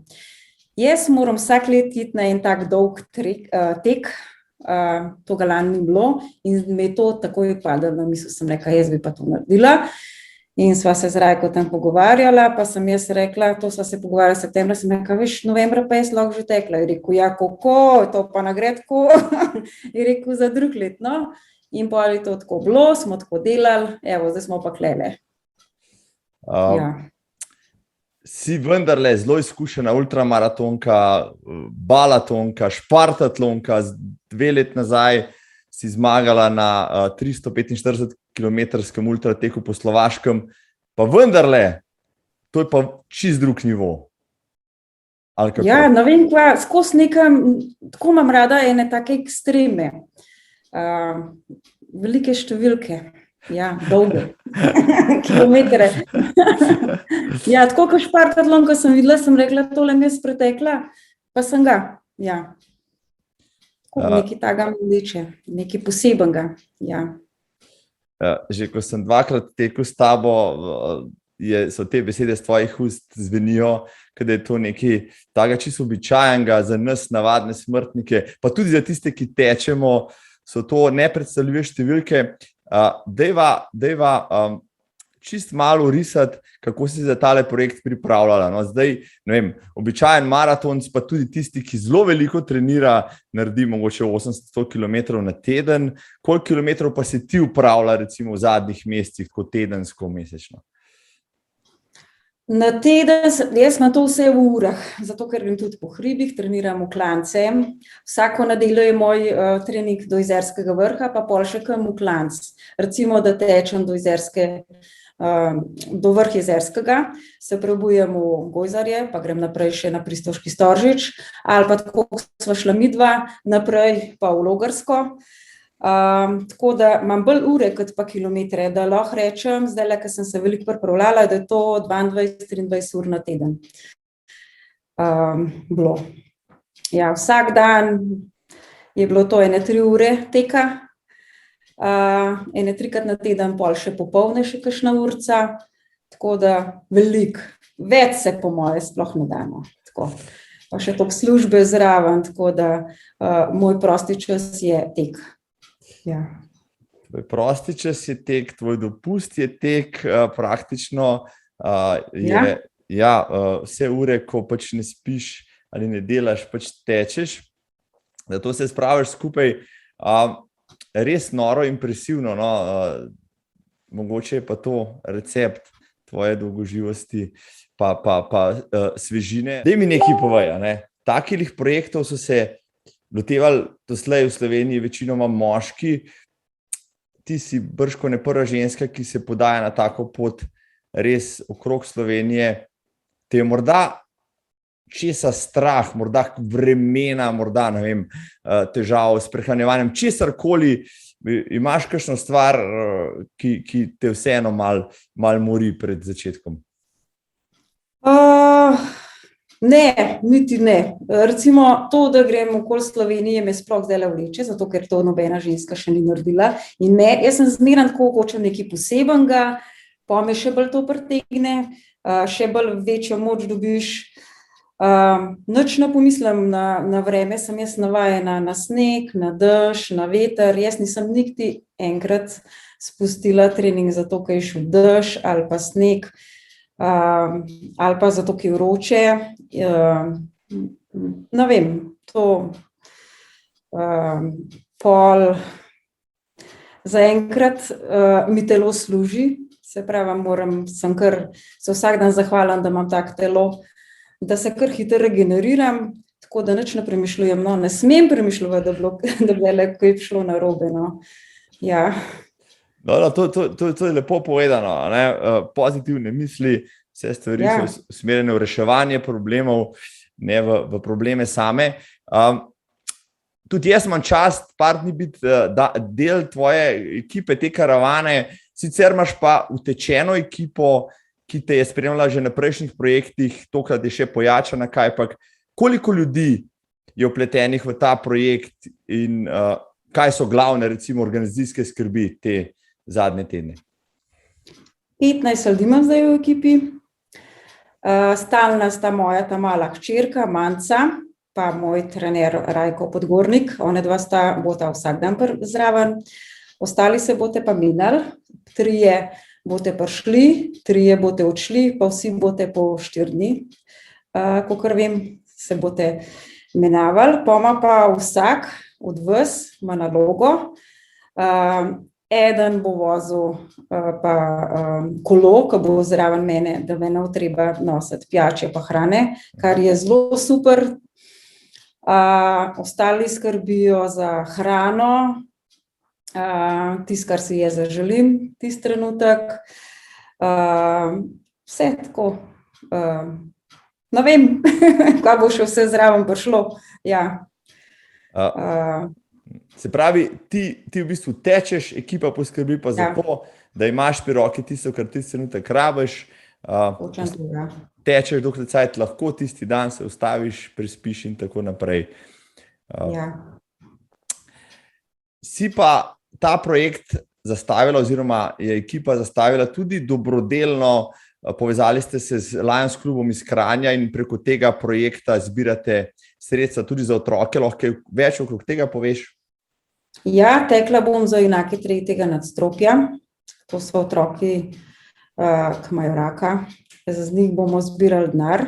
Jaz moram vsak let iti na en tak dolg tek, to ga lani ni bilo in me je to takoj odpadalo na misel, sem rekla, jaz bi pa to naredila. In sva se z Rajko tam pogovarjala, pa sem jaz rekla, to sva se pogovarjala septembra, sem rekla, veš, novembra pa jaz lahko že tekla. Je rekel, ja, kako, to pa nagredko, je rekel za drug let, no. In pa je to tako bilo, smo tako delali, evo, zdaj smo pa klele. Ja. Si vendarle zelo izkušena ultramaratonka, balatonka, špartatlonka, 2 let nazaj si zmagala na 345 kilometrskem ultrateku po Slovaškem, pa vendarle, to je pa čist drug nivo. Ja, ne vem kva, skozi nekam, tako imam rada ene take ekstreme, velike številke, ja, dolge, kilometre. Ja, tako kot špartatlon, ko sem videla, sem rekla, tole mi jaz pretekla, pa sem ga, ja. Nekaj takega mi vleče, nekaj posebenega, ja. Že ko sem 2-krat tekel s tabo, so te besede z tvojih ust zvenijo, kada je to nekaj takega čisto običajenega za nas, navadne smrtnike, pa tudi za tiste, ki tečemo, so to nepredstavljive številke. Dejva čist malo risati, kako si za tale projekt pripravljala. No, zdaj, ne vem, običajen maratonc, pa tudi tisti, ki zelo veliko trenira, naredi mogoče 800 km na teden. Koliko kilometrov pa si ti upravlja recimo v zadnjih mesecih, tako tedensko, mesečno? Na teden, jaz imam to vse v urah, zato ker grem tudi po hribih, treniram v klance. Vsako nedeljo je moj trening do Jezerskega vrha, pa pol še kam v klanc. Recimo, da tečem do vrh Jezerskega, se prebujem v Gojzarje, pa grem naprej še na Pristoški Storžič, ali pa tako sva šla midva, naprej pa v Logarsko. Tako da imam bolj ure kot pa kilometre, da lahko rečem, zdaj, ko sem se veliko pripravljala, da je to 22-23 ur na teden bilo. Ja, vsak dan je bilo to 3 ure teka, 3-krat na teden, pol še popoldne še kakšna urca, tako da veliko, več se po moje sploh ne damo. Tako. Pa še toliko službe zraven, tako da moj prosti čas je tek. Ja. Tvoj prosti čas je tek, tvoj dopust je tek, praktično vse ure, ko pač ne spiš ali ne delaš, pač tečeš. Zato se spraviš skupaj res noro, impresivno. No? Mogoče je pa to recept tvoje dolgoživosti pa svežine. Daj mi nekaj povej, ne? Takih projektov so se lotevali doslej v Sloveniji večinoma moški, ti si bržkone prva ženska, ki se podaja na tako pot res okrog Slovenije. Te je morda česa strah, morda vremena, morda ne vem, težav s prehranjevanjem, česarkoli, imaš kakšno stvar, ki te vseeno malo mori pred začetkom? Ne, niti ne. Recimo to, da grem okoli Slovenije, me sploh zdaj vleče, zato ker to nobena ženska še ni naredila. In ne, jaz sem zmeraj tako hočem nekaj posebenega, me še bolj to pritegne, še bolj večjo moč dobiš. Nič ne pomislim na vreme, sem jaz navajena na sneg, na dež, na veter. Jaz nisem nikti enkrat spustila trening zato, ker je šel dež ali pa sneg, ali pa zato, ker je vroče. Ne vem, to pol zaenkrat mi telo služi, se pravi, sem kar se vsak dan zahvalim, da imam tak telo, da se kar hitro regeneriram, tako da nič ne premišljujem, no, ne smem premišljati, da bi lahko šlo narobe, no. Ja. No, to je lepo povedano, ne? Pozitivne misli, vse stvari so usmerjene v reševanje problemov, ne v probleme same. Tudi jaz imam čast partni biti del tvoje ekipe, te karavane, sicer imaš pa utečeno ekipo, ki te je spremljala že na prejšnjih projektih, tokrat je še pojačana, koliko ljudi je vpletenih v ta projekt in kaj so glavne, recimo, organizacijske skrbi te zadnje tedne? 15 ljudi imam zdaj v ekipi, stalna sta moja ta mala hčerka, Manca, pa moj trener Rajko Podgornik, one dva bota vsak dan zraven, ostali se boste pa menjali, 3 boste prišli, 3 boste odšli, pa vsi boste po 4 dni, kakor vem, se boste menjavali, pa vsak od vas ima nalogo, eden bo vozil pa kolo, ki bo zraven mene, da me ne bo treba nositi pijače pa hrane, kar je zelo super. Ostali skrbijo za hrano, tisto, kar si jaz zaželim, tisti trenutek, vse tako, ne vem, kaj bo še vse zraven prišlo, ja. Se pravi, ti v bistvu tečeš, ekipa poskrbi pa za to, da imaš pri roki tisto, kar tisti trenutek rabiš, tečeš, dokler cajt lahko, tisti dan se ustaviš, prespiš in tako naprej. Si pa ta projekt zastavila oziroma je ekipa zastavila tudi dobrodelno, povezali ste se z Lions klubom iz Kranja in preko tega projekta zbirate sredstva tudi za otroke, lahko več okrog tega poveš? Ja, tekla bom za junake 3. nadstropja, to so otroki, ki imajo raka, za njih bomo zbirali denar,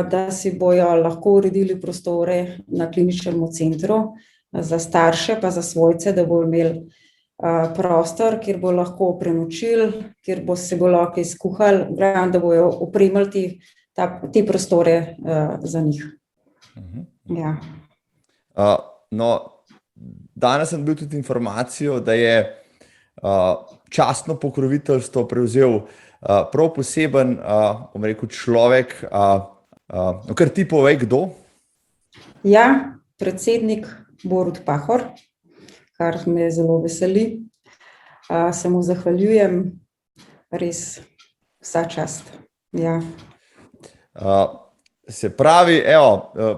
da si bojo lahko uredili prostore na kliničnem centru, za starše pa za svojce, da bodo imeli prostor, kjer bo lahko prenočili, kjer se bo lahko izkuhali, da bojo opremili te prostore za njih. Ja. No, danes sem bil tudi informacijo, da je častno pokroviteljstvo prevzel prav poseben, bom rekel, človek, kar ti povej, kdo? Ja, predsednik Borut Pahor, kar me zelo veseli. Se mu zahvaljujem, res vsa čast. Ja. Se pravi,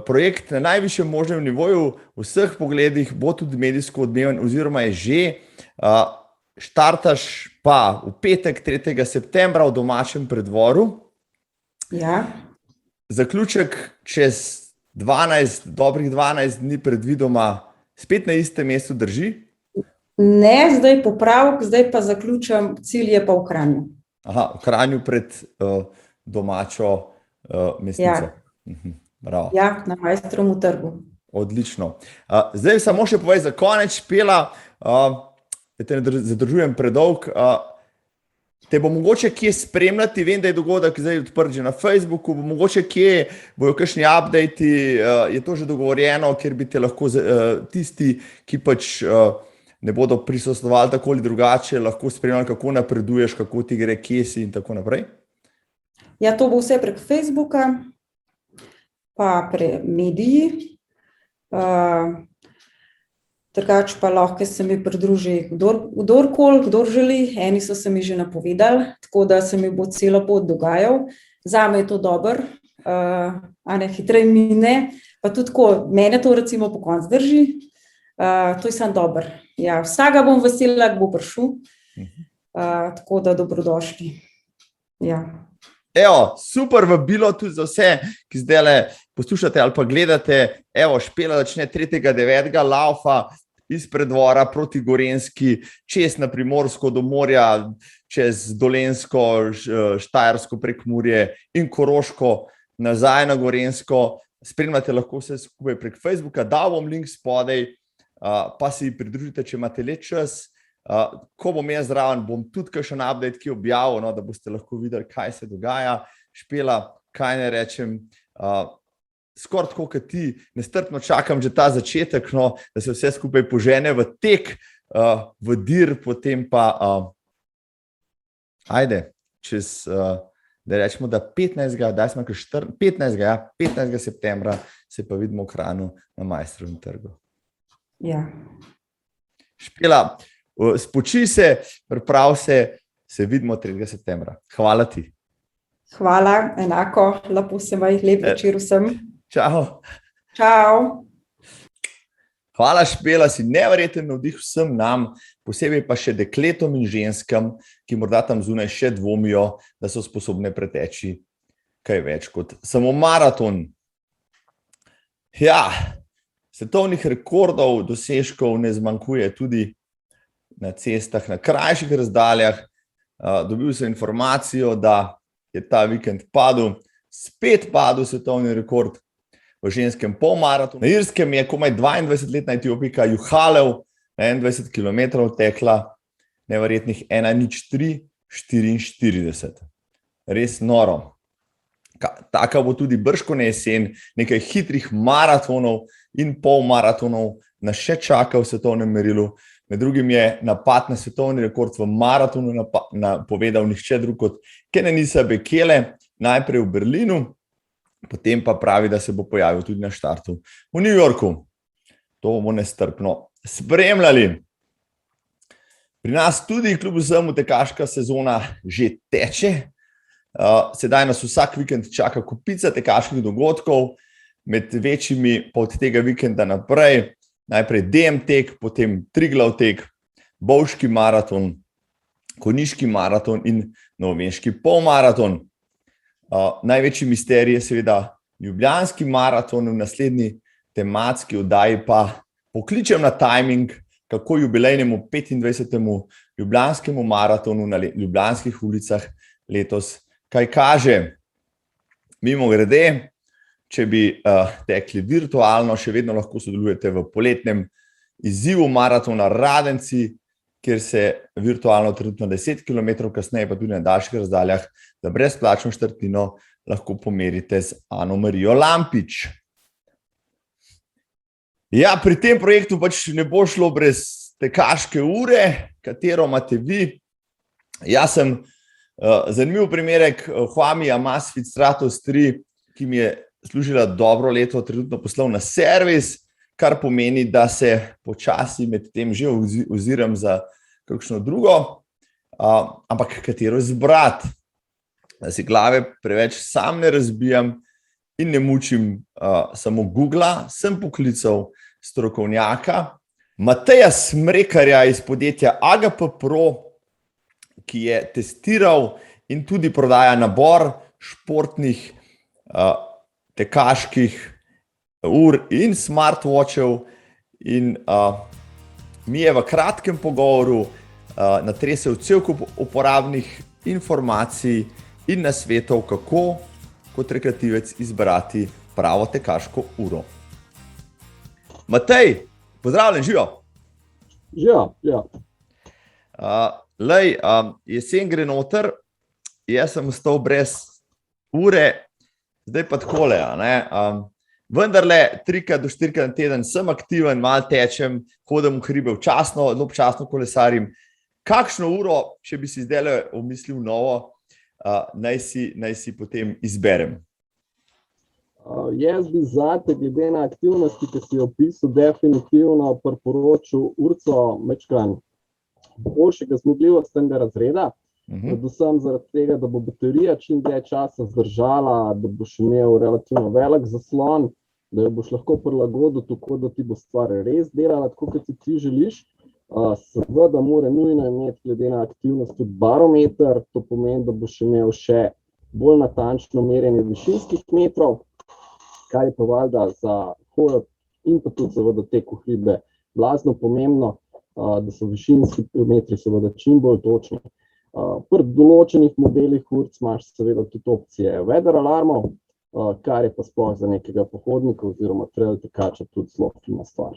projekt na najvišjem možnem nivoju v vseh pogledih bo tudi medijsko odmeven oziroma je že. Štartaš pa v petek 3. septembra v domačem Preddvoru. Ja. Zaključek čez dobrih 12 dni predvidoma spet na istem mestu drži? Ne, zdaj popravek, zdaj pa zaključam, cilj je pa v Kranju. Aha, v Kranju pred domačo mestnico. Ja. Ja, na Mojstrovem trgu. Odlično. Zdaj samo še povej za konec, Špela, da te ne zadržujem predolg, te bo mogoče kje spremljati, vem, da je dogodek zdaj odprt že na Facebooku, bo mogoče kje bojo kakšni updati, je to že dogovorjeno, kjer bi te lahko tisti, ki pač ne bodo prisostvovali tako ali drugače, lahko spremljali, kako napreduješ, kako ti gre, kje si in tako naprej? Ja, to bo vse prek Facebooka, pa prek mediji. Drugače pa lahko se mi pridruži kdor želi, eni so se mi že napovedali, tako da se mi bo celo pot dogajal. Zame je to dobro, hitreje mine, pa tudi tako, mene to recimo po koncu drži, to je samo dobro. Ja, vsega bom vesela, ko bo prišel, tako da dobrodošli. Ja. Evo, super vabilo tudi za vse, ki zdaj poslušate ali pa gledate. Evo, Špela začne 3.9. laufa izpred dvora proti Gorenjski, čez na Primorsko do morja, čez Dolenjsko, Štajersko Prekmurje in Koroško nazaj na Gorenjsko. Spremljate lahko vse skupaj prek Facebooka, dal bom link spodaj, pa si pridružite, če imate le čas. Ko bom jaz zraven, bom tudi kakšen update, ki objavil, no, da boste lahko videli, kaj se dogaja. Špela, kaj ne rečem, skoraj tako, kot ti, nestrpno čakam že ta začetek, no, da se vse skupaj požene v tek, v dir, potem pa, čez, da rečemo, da 15. septembra se pa vidimo v Kranju na Maestrovem trgu. Ja. Špela, spoči se, priprav se vidimo 3. septembra. Hvala ti. Hvala, enako, lepo se maj, lep večer vsem. Čau. Čau. Hvala, Špela, si neverjeten navdih vsem nam, posebej pa še dekletom in ženskam, ki morda tam zunaj še dvomijo, da so sposobne preteči kaj več kot samo maraton. Ja, svetovnih rekordov, dosežkov ne zmanjkuje tudi na cestah, na krajših razdaljah. Dobil sem informacijo, da je ta vikend spet padel svetovni rekord v ženskem polmaratonu. Na Irskem je komaj 22-letna Etiopika Juhalev na 21 km tekla neverjetnih 1:03:44. Res noro. Taka bo tudi bržkone jesen, nekaj hitrih maratonov in polmaratonov nas še čaka v svetovnem merilu. Med drugim je napad na svetovni rekord v maratonu povedal nihče drug kot Kenenisa Bekele, najprej v Berlinu, potem pa pravi, da se bo pojavil tudi na štartu v New Yorku. To bomo nestrpno spremljali. Pri nas tudi kljub vsemu tekaška sezona že teče. Sedaj nas vsak vikend čaka kopica tekaških dogodkov, med večjimi pa od tega vikenda naprej. Najprej DM tek, potem Triglav tek, Bovški maraton, Konjiški maraton in Novomeški polmaraton. Največji misterij je seveda Ljubljanski maraton, v naslednji tematski oddaji pa pokličem na timing, kako jubilejnemu 25. Ljubljanskemu maratonu na Ljubljanskih ulicah letos kaj kaže. Mimogrede, če bi tekli virtualno, še vedno lahko sodelujete v poletnem izzivu maratona Radenci, kjer se virtualno trenutno 10 km kasneje, pa tudi na daljših razdaljah, za brezplačno štartnino lahko pomerite z Ano Marijo Lampič. Ja, pri tem projektu pač ne bo šlo brez tekaške ure, katero imate vi. Jaz sem zanimiv primerek Huami Amazfit Stratos 3, ki mi je služila dobro leto, trenutno poslovna servis, kar pomeni, da se počasi med tem že oziram za kakšno drugo, ampak katero izbrati, da si glave preveč sam ne razbijam in ne mučim samo Googla. Sem poklical strokovnjaka Mateja Smrekarja iz podjetja AGP Pro, ki je testiral in tudi prodaja nabor športnih tekaških ur in smartwatchev, in mi je v kratkem pogovoru natresel cel kup uporabnih informacij in nasvetov, kako kot rekreativec izbrati pravo tekaško uro. Matej, pozdravljen, živijo. Ja. Jesen gre noter, jaz sem ostal brez ure, zdaj pa takole, vendarle 3 do 4 na teden sem aktiven, malo tečem, hodim v hribe, občasno kolesarim. Kakšno uro, če bi si zdaj omislil novo, naj si potem izberem? Jaz bi zate, glede na aktivnosti, ki si opisal, definitivno priporočil urco mečkan boljšega zmogljivostnega razreda, predvsem zaradi tega, da bo baterija čim dlje časa zdržala, da boš imel relativno velik zaslon, da jo boš lahko prilagodil tako, da ti bo stvar res delala, tako kot si ti želiš. Seveda mora nujno imeti glede na aktivnost tudi barometer, to pomeni, da boš imel še bolj natančno merjenje višinskih metrov, kar je pa valjda za hojo in pa tudi seveda tek v hribe blazno pomembno, da so višinski metri seveda čim bolj točni. Pri določenih modelih urc imaš seveda tudi opcije weather alarmov, kar je pa sploh za nekega pohodnika oziroma trail tekača tudi zelo fina stvar.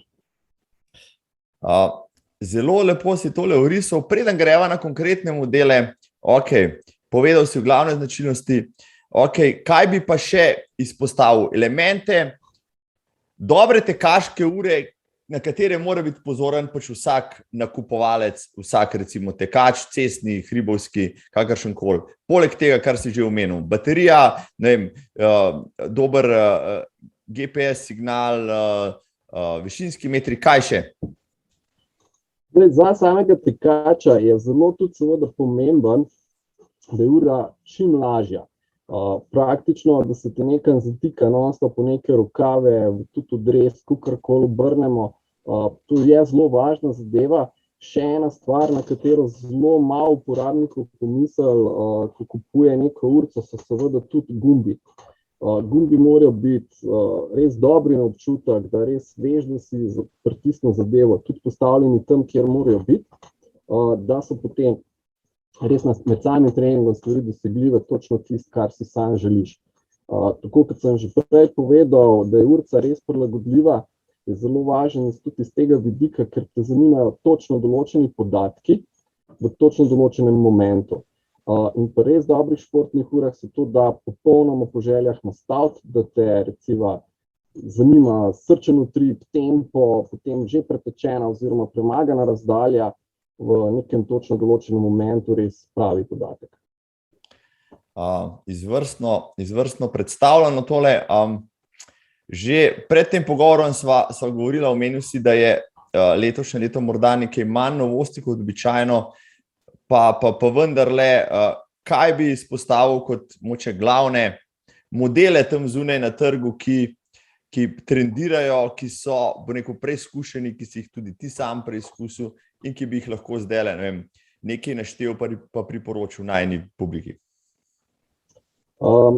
Zelo lepo si tole orisal. Preden greva na konkretne modele, povedal si v glavne značilnosti, kaj bi pa še izpostavil? Elemente dobre tekaške ure, na katere mora biti pozoren pač vsak nakupovalec, vsak recimo tekač, cestni, hribovski, kakršenkoli. Poleg tega, kar si že omenil, baterija, ne vem, dober GPS signal, višinski metri, kaj še? Za samega tekača je zelo tudi seveda pomemben, da je ura čim lažja. Praktično, da se te nekam zatika non-stop po neke rokave, tudi v dres, kakorkoli obrnemo. To je zelo važna zadeva. Še ena stvar, na katero zelo malo uporabnikov pomisli, ko kupuje neko urco, so seveda tudi gumbi. Gumbi morajo biti res dobri na občutek, da res veš, da si pritisnil zadevo, tudi postavljeni tam, kjer morajo biti, da so potem res med samim treningom stvari dosegljive točno tisto, kar si sam želiš. Tako kot sem že prej povedal, da je urca res prilagodljiva, je zelo važen tudi iz tega vidika, ker te zanimajo točno določeni podatki v točno določenem momentu. In pa res dobrih športnih urah se to da popolnoma po željah nastaviti, da te recimo zanima srčen utrip, tempo, potem že pretečena oziroma premagana razdalja, v nekem točno določenem momentu res pravi podatek. Izvrstno predstavljeno tole. Že pred tem pogovorom sva govorila, omenil si, da je letošnje leto morda nekaj manj novosti kot običajno, pa vendarle, kaj bi izpostavil kot moče glavne modele tam zunaj na trgu, ki trendirajo, ki so preizkušeni, ki si jih tudi ti sam preizkusil in ki bi jih lahko zdaj nekaj naštel pa priporočil najni publiki?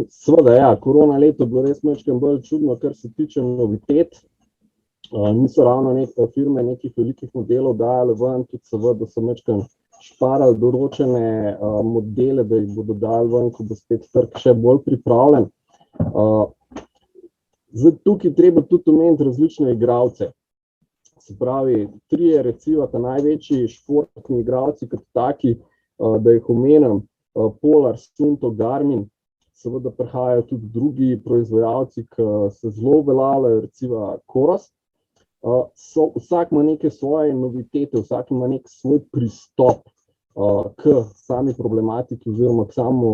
Seveda, ja, korona leto je bilo res majčkeno bolj čudno, kar se tiče novitet. Niso ravno firme nekih velikih modelov dajale ven, tudi seveda so majčkeno šparali določene modele, da jih bodo dali ven, ko bo spet trg še bolj pripravljen. Zdaj tukaj treba tudi omeniti različne igralce. Se pravi, trije recimo ta največji športni igralci kot taki, da jih omenim, Polar, Suunto, Garmin, seveda prihajajo tudi drugi proizvajalci, ki se zelo uveljavljajo, recimo Coros. Vsak ima neke svoje novitete, vsak ima nek svoj pristop k sami problematiki oziroma k samemu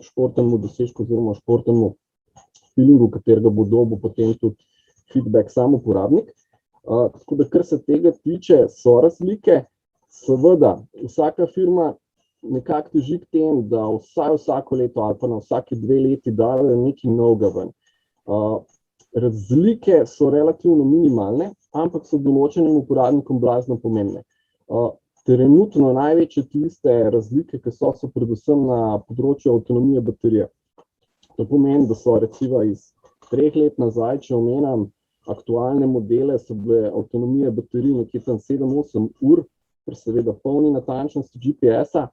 športnemu dosežku oziroma športnemu feelingu, katerega bo dobil potem tudi feedback sam uporabnik. Tako da, kar se tega tiče, so razlike. Seveda, vsaka firma nekako teži k tem, da vsako leto ali pa na vsake 2 leti dajo nekaj novega ven. Razlike so relativno minimalne, ampak so določenim uporabnikom blazno pomembne. Trenutno največje tiste razlike, ki so predvsem na področju avtonomije baterije. To pomeni, da so recimo iz 3 let nazaj, če omenim aktualne modele, so bile avtonomije baterij nekje tam 7-8 ur, ker seveda polni natančnosti GPS-a.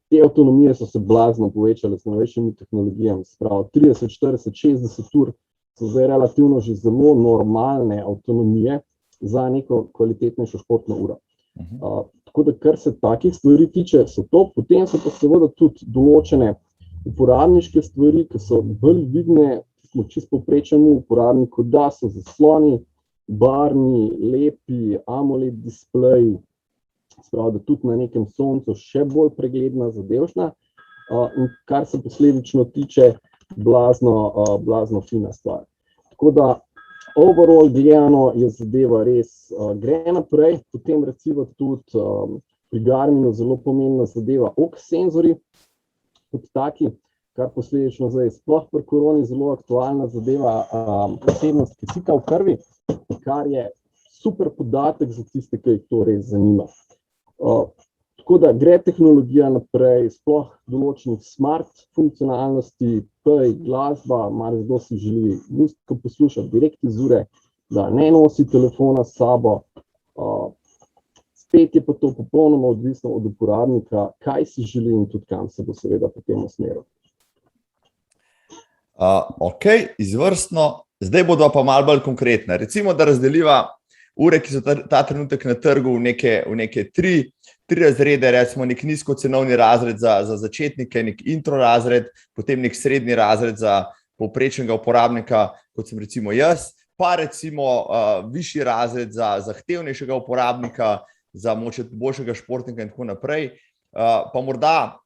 Te avtonomije so se blazno povečale z novejšimi tehnologijami, spravo 30, 40, 60 ur so zdaj relativno že zelo normalne avtonomije za neko kvalitetnejšo športno uro. Tako da, kar se takih stvari tiče, so to, potem so pa seveda tudi določene uporabniške stvari, ki so bolj vidne čisto povprečnemu uporabniku, da so zasloni barvni, lepi, AMOLED displeji, spravo, da tudi na nekem soncu še bolj pregledna, zadevšna, in kar se posledično tiče, blazno fina stvar. Tako da, overall gledano je zadeva res gre naprej, potem recimo tudi pri Garminu zelo pomembna zadeva senzori kot taki, kar posledično zdaj sploh pri koroni zelo aktualna zadeva, posebnost kisika v krvi, kar je super podatek za tiste, ki jih to res zanima. Tako da gre tehnologija naprej, sploh določenih smart funkcionalnosti, glasba, marsikdo si želi muziko poslušati direkt iz ure, da ne nosi telefona s sabo. Spet je pa to popolnoma odvisno od uporabnika, kaj si želi in tudi kam se bo seveda potem usmeril. Ok, izvrstno. Zdaj bodo pa malo bolj konkretne. Recimo, da razdeliva ure, ki so ta trenutek na trgu v neke tri razrede, recimo nek nizkocenovni razred za začetnike, nek intro razred, potem nek srednji razred za povprečnega uporabnika, kot sem recimo jaz, pa recimo višji razred za zahtevnejšega uporabnika, za moče boljšega športnika in tako naprej. Pa morda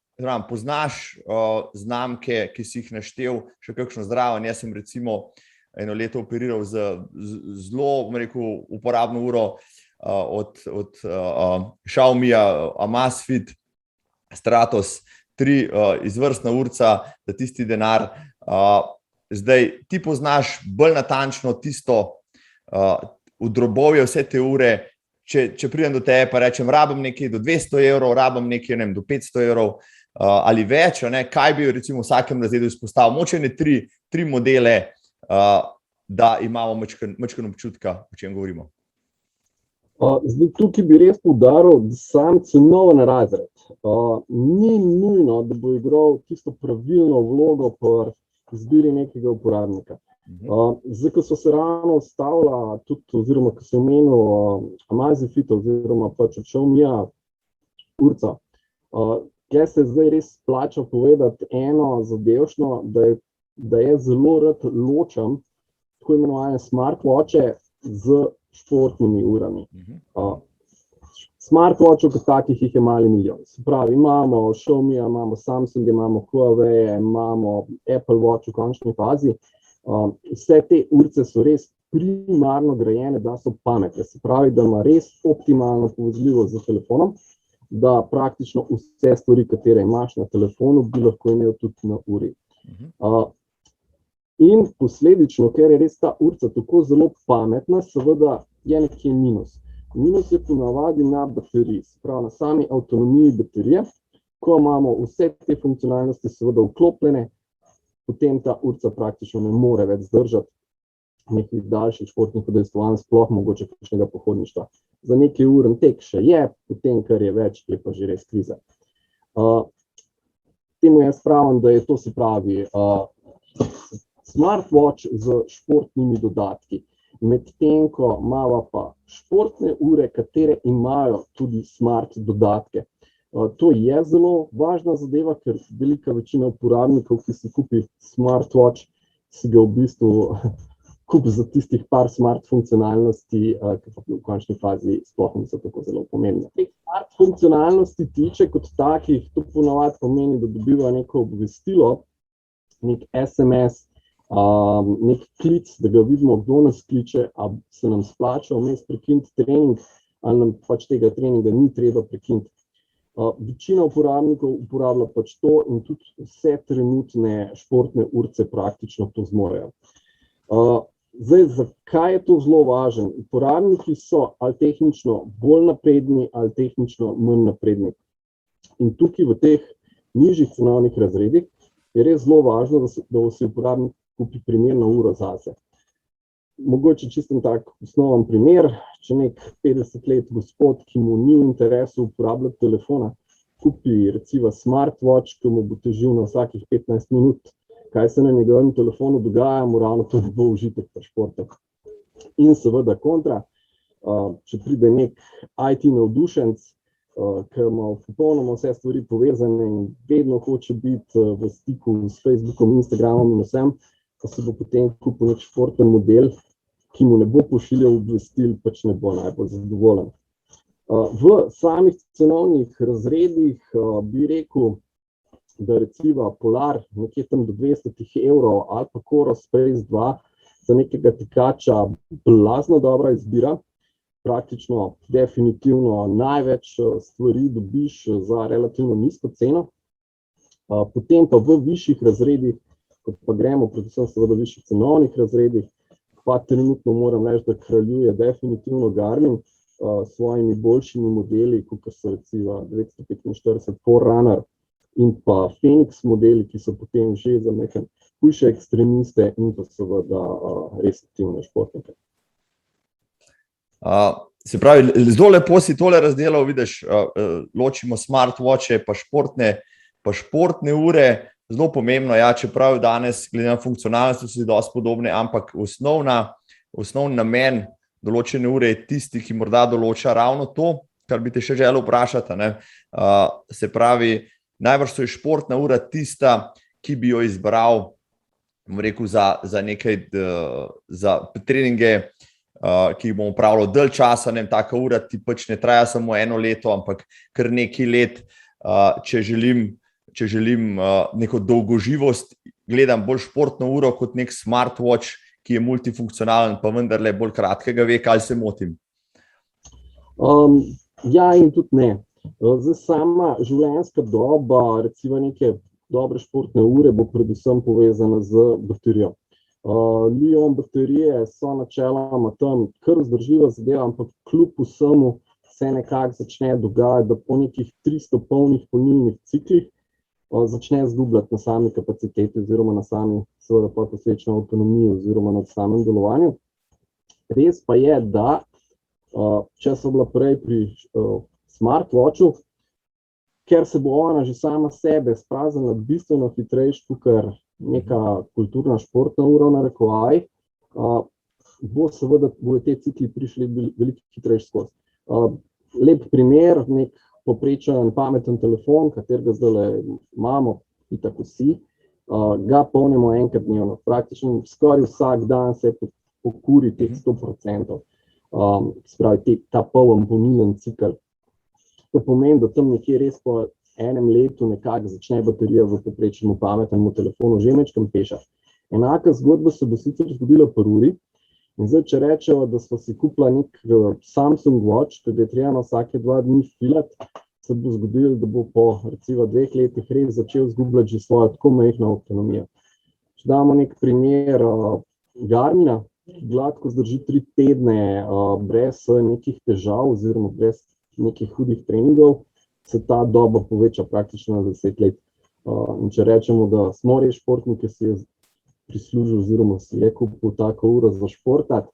poznaš znamke, ki si jih naštel, še kakšno zraven. Jaz sem recimo eno leto operiral z zelo, uporabno uro od Xiaomija Amazfit Stratos 3, izvrstna urca za tisti denar. Zdaj, ti poznaš bolj natančno tisto vdrobovje vse te ure. Če pridem do tebe pa rečem, rabim nekaj do 200 evrov, rabim nekaj do 500 evrov ali več, kaj bi recimo v vsakem razredu izpostavil? Moče ne tri modele, da imamo majčkeno občutka, o čem govorimo. Zdaj, tukaj bi res poudaril, da sam cenovni razred ni nujno, da bo igral tisto pravilno vlogo pri izbiri nekega uporabnika. Zdaj, ko so se ravno ustavila tudi, oziroma ko se omenil Amazfit oziroma pač Xiaomija urca, kjer se zdaj res splača povedati eno zadevšno, da je zelo rad ločam tako imenovane smartwatche z športnimi urami. Smartwatchov kot takih jih je mali milijon. Se pravi, imamo Xiaomija, imamo Samsung, imamo Huawei, imamo Apple Watch v končni fazi. Vse te urce so res primarno grajene, da so pametne. Se pravi, da ima res optimalno povezljivost z telefonom, da praktično vse stvari, katere imaš na telefonu, bi lahko imel tudi na uri. In posledično, ker je res ta urca tako zelo pametna, seveda je nekje minus. Minus je ponavadi na bateriji, se pravi na sami avtonomiji baterije. Ko imamo vse te funkcionalnosti seveda vklopljene, potem ta urca praktično ne more več zdržati nekih daljših športnih udejstvovanj, sploh mogoče kakšnega pohodništva. Za nekaj uren tek še je, potem, kar je več, je pa že res kriza. Temu jaz pravim, da je to, se pravi, smartwatch z športnimi dodatki, medtem ko imamo pa športne ure, katere imajo tudi smart dodatke. To je zelo važna zadeva, ker velika večina uporabnikov, ki si kupi smartwatch, si ga v bistvu kupi za tistih par smart funkcionalnosti, ki pa v končni fazi sploh niso tako zelo pomembne. Teh smart funkcionalnosti tiče kot takih, to ponavadi pomeni, da dobiva neko obvestilo, nek SMS, nek klic, da ga vidimo, kdo nas kliče, ali se nam splača vmes prekiniti trening, ali nam pač tega treninga ni treba prekiniti. Večina uporabnikov uporablja pač to in tudi vse trenutne športne urce praktično to zmorejo. Zdaj, zakaj je to zelo važno? Uporabniki so ali tehnično bolj napredni ali tehnično manj napredni. In tukaj v teh nižjih cenovnih razredih je res zelo važno, da si uporabnik kupi primerno uro zase. Mogoče čisto tak osnoven primer, če nek 50 let gospod, ki mu ni v interesu uporabljati telefona, kupi recimo smartwatch, ki mu bo težil na vsakih 15 minut, kaj se na njegovem telefonu dogaja, mu ravno to bo užitek pri športu. In seveda kontra, če pride nek IT navdušenc, ki ima popolnoma vse stvari povezane in vedno hoče biti v stiku s Facebookom, Instagramom in vsem, pa se bo potem kupil nek športen model, ki mu ne bo pošiljal obvestil, pač ne bo najbolj zadovoljen. V samih cenovnih razredih bi rekel, da recimo Polar nekje tam do 200 evrov ali pa Coros Space 2 za nekega tekača blazno dobra izbira. Praktično definitivno največ stvari dobiš za relativno nizko ceno. Potem pa v višjih razredih, kot pa gremo, predvsem seveda v višjih cenovnih razredih, pa trenutno moram reči, da kraljuje definitivno Garmin s svojimi boljšimi modeli, kot so recimo 945 Forerunner in pa Phoenix modeli, ki so potem že za neke hujše ekstremiste in pa seveda res aktivne športnike. Se pravi, zelo lepo si tole razdelal, vidiš, ločimo smartwatche pa športne ure, zelo pomembno, ja, čeprav danes glede na funkcionalnost so dosti podobne, ampak osnovni namen določene ure je tisti, ki morda določa ravno to, kar bi te še želel vprašati, ne? Se pravi, najbrž je športna ura tista, ki bi jo izbral, bom rekel, za nekaj, za treninge, ki jih bom upravljal dalj časa, ne vem, taka ura ti pač ne traja samo 1 leto, ampak kar nekaj let, če želim neko dolgoživost, gledam bolj športno uro kot nek smartwatch, ki je multifunkcionalen, pa vendarle bolj kratkega veka, ali se motim? Ja in tudi ne. Zdaj sama življenjska doba, recimo neke dobre športne ure, bo predvsem povezana z baterijo. Li-ion baterije so načeloma tam kar vzdržljiva zadeva, ampak kljub vsemu se nekako začne dogajati, da po nekih 300 polnih polnilnih ciklih začne izgubljati na sami kapaciteti oziroma na sami seveda pa posledično avtonomiji oziroma na samem delovanju. Res pa je, da če so bila prej pri smartwatchu, ker se bo ona že sama sebe spraznila bistveno hitrejš, kakor neka kulturna športna ura v narekovaj, bodo te cikli prišli veliko hitrejš skozi. Lep primer, nek poprečen pameten telefon, katerega zdaj imamo, itak vsi, ga polnimo enkrat dnevno. Praktično skoraj vsak dan se pokuri teh 100%. Spravi, ta poln polnilen cikl. To pomeni, da tam nekje res po enem letu nekako začne baterija v povprečnemu pametnemu telefonu že majčkeno pešati. Enaka zgodba se bo sicer zgodila pri uri. In zdaj, če rečemo, da smo si kupila nek Samsung Watch, ki ga je treba vsake 2 dni filati, se bo zgodilo, da bo po recimo 2 letih res začel izgubljati že svojo tako majhno avtonomijo. Če damo nek primer Garmina, ki gladko zdrži 3 tedne brez nekih težav oziroma brez nekih hudih treningov, se ta doba poveča praktično na 10 let. In če rečemo, da smo res športnik, ki si je prislužil oziroma si je kupil tako uro za športat,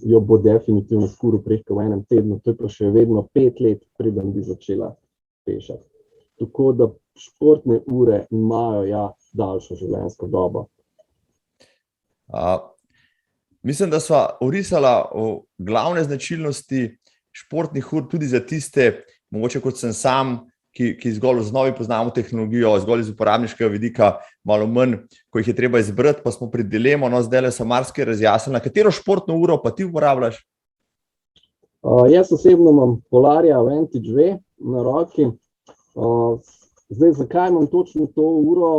jo bo definitivno skuril preko v enem tednu, to je pa še vedno 5 let, preden bi začela pešati. Tako da športne ure imajo daljšo življenjsko dobo. Mislim, da sva orisala glavne značilnosti športnih ur tudi za tiste, mogoče kot sem sam, ki zgolj z novi poznamo tehnologijo, zgolj iz uporabniškega vidika, malo manj, ko jih je treba izbrati, pa smo pred dilemo, no zdaj sem marsikaj razjasnila. Katero športno uro pa ti uporabljaš? Jaz osebno imam Polarja Vantage 2 na roki. Zdaj, zakaj imam točno to uro?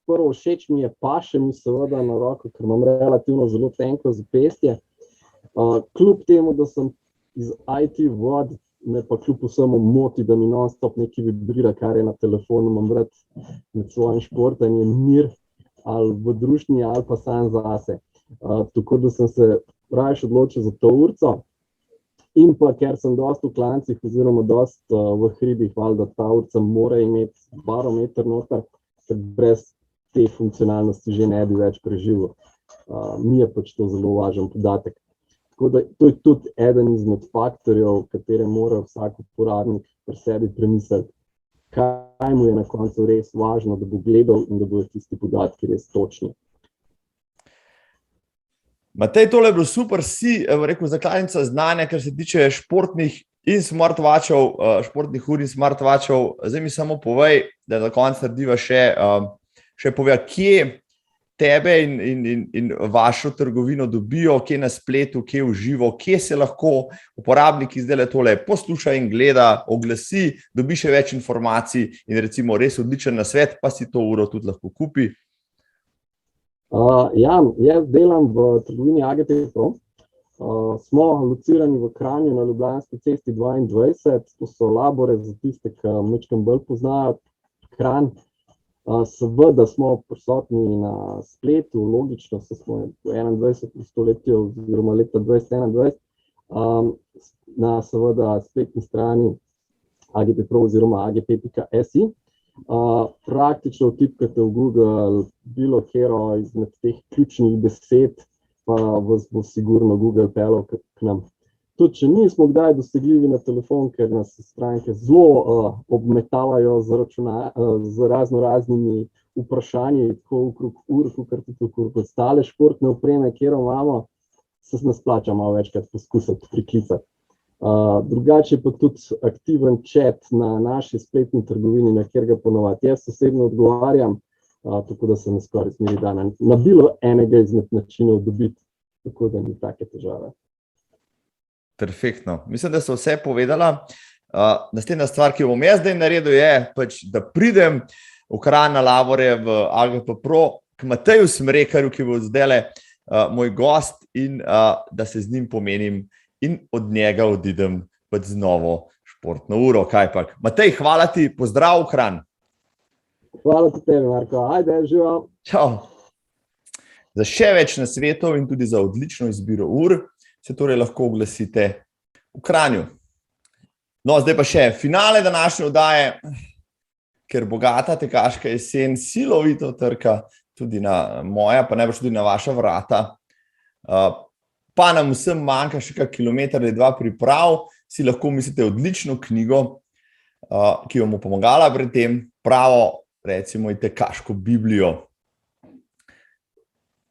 Prvo všeč mi je, paše mi seveda na roko, ker imam relativno zelo tenko zapestje. Kljub temu, da sem iz IT vod, me pa kljub vsemu moti, da mi non-stop nekaj vibrira, kar je na telefonu, imam rad med svojim športanjem mir, ali v družini, ali pa sam zase. Tako da sem se raje odločil za to urco. In pa, ker sem dosti v klancih oziroma dosti v hribih, da ta urca mora imeti barometer noter, ker brez te funkcionalnosti že ne bi več preživel. Mi je pač to zelo važen podatek. Tako da to je tudi eden izmed faktorjev, katere mora vsak uporabnik pri sebi premisliti, kaj mu je na koncu res važno, da bo gledal in da bodo tisti podatki res točni. Matej, tole je bilo super, si rekel zakladnica znanja, kar se tiče športnih in smartwatchov, športnih ur in smartwatchov. Zdaj mi samo povej, da na koncu narediva še povej, kje tebe in vašo trgovino dobijo, kje na spletu, kje v živo, kje se lahko uporabniki zdaj tole posluša in gleda, oglasi, dobi še več informacij in recimo res odličen nasvet, pa si to uro tudi lahko kupi. Jaz delam v trgovini AGT Pro. Smo locirani v Kranju na Ljubljanski cesti 22, to so Labore za tiste, ki majčkeno bolj poznajo Kranj. Seveda smo prisotni na spletu, logično, se smo v 21. stoletju oziroma leta 2021 na seveda spletni strani AGP-Pro oziroma agp.si. Praktično vtipkate v Google bilo katero izmed teh ključnih besed, pa vas bo sigurno Google peljal k nam. Tudi če nismo kdaj dosegljivi na telefon, ker nas stranke zelo obmetavajo z raznoraznimi vprašanji, tako okrog ur, kot tudi okrog ostale športne opreme, kjer imamo, se nas plača malo večkrat poskusiti priklicati. Drugače pa tudi aktiven chat na naši spletni trgovini, na kjer ga ponovadi jaz osebno odgovarjam, tako da se ne skoraj smeri da na bilo enega izmed načinov dobiti, tako da ni take težave. Perfektno. Mislim, da so vse povedala. Naslednja stvar, ki jo bom jaz zdaj naredil, je, da pridem v Kranj na Lavore v AGP-Pro k Mateju Smrekarju, ki bo zdajle moj gost in da se z njim pomenim in od njega odidem z novo športno uro. Kajpak. Matej, hvala ti, pozdrav v Kranj. Hvala ti tebi, Marko. Ajde, živo. Čau. Za še več nasvetov in tudi za odlično izbiro ur se torej lahko oglasite v Kranju. No, zdaj pa še finale današnje oddaje, ker bogata tekaška jesen silovito trka tudi na moja, pa najbrž tudi na vaša vrata. Pa nam vsem manjka še kak kilometer ali dva priprav, si lahko mislite odlično knjigo, ki vam bo pomagala pri tem, pravo, recimo, tekaško Biblijo.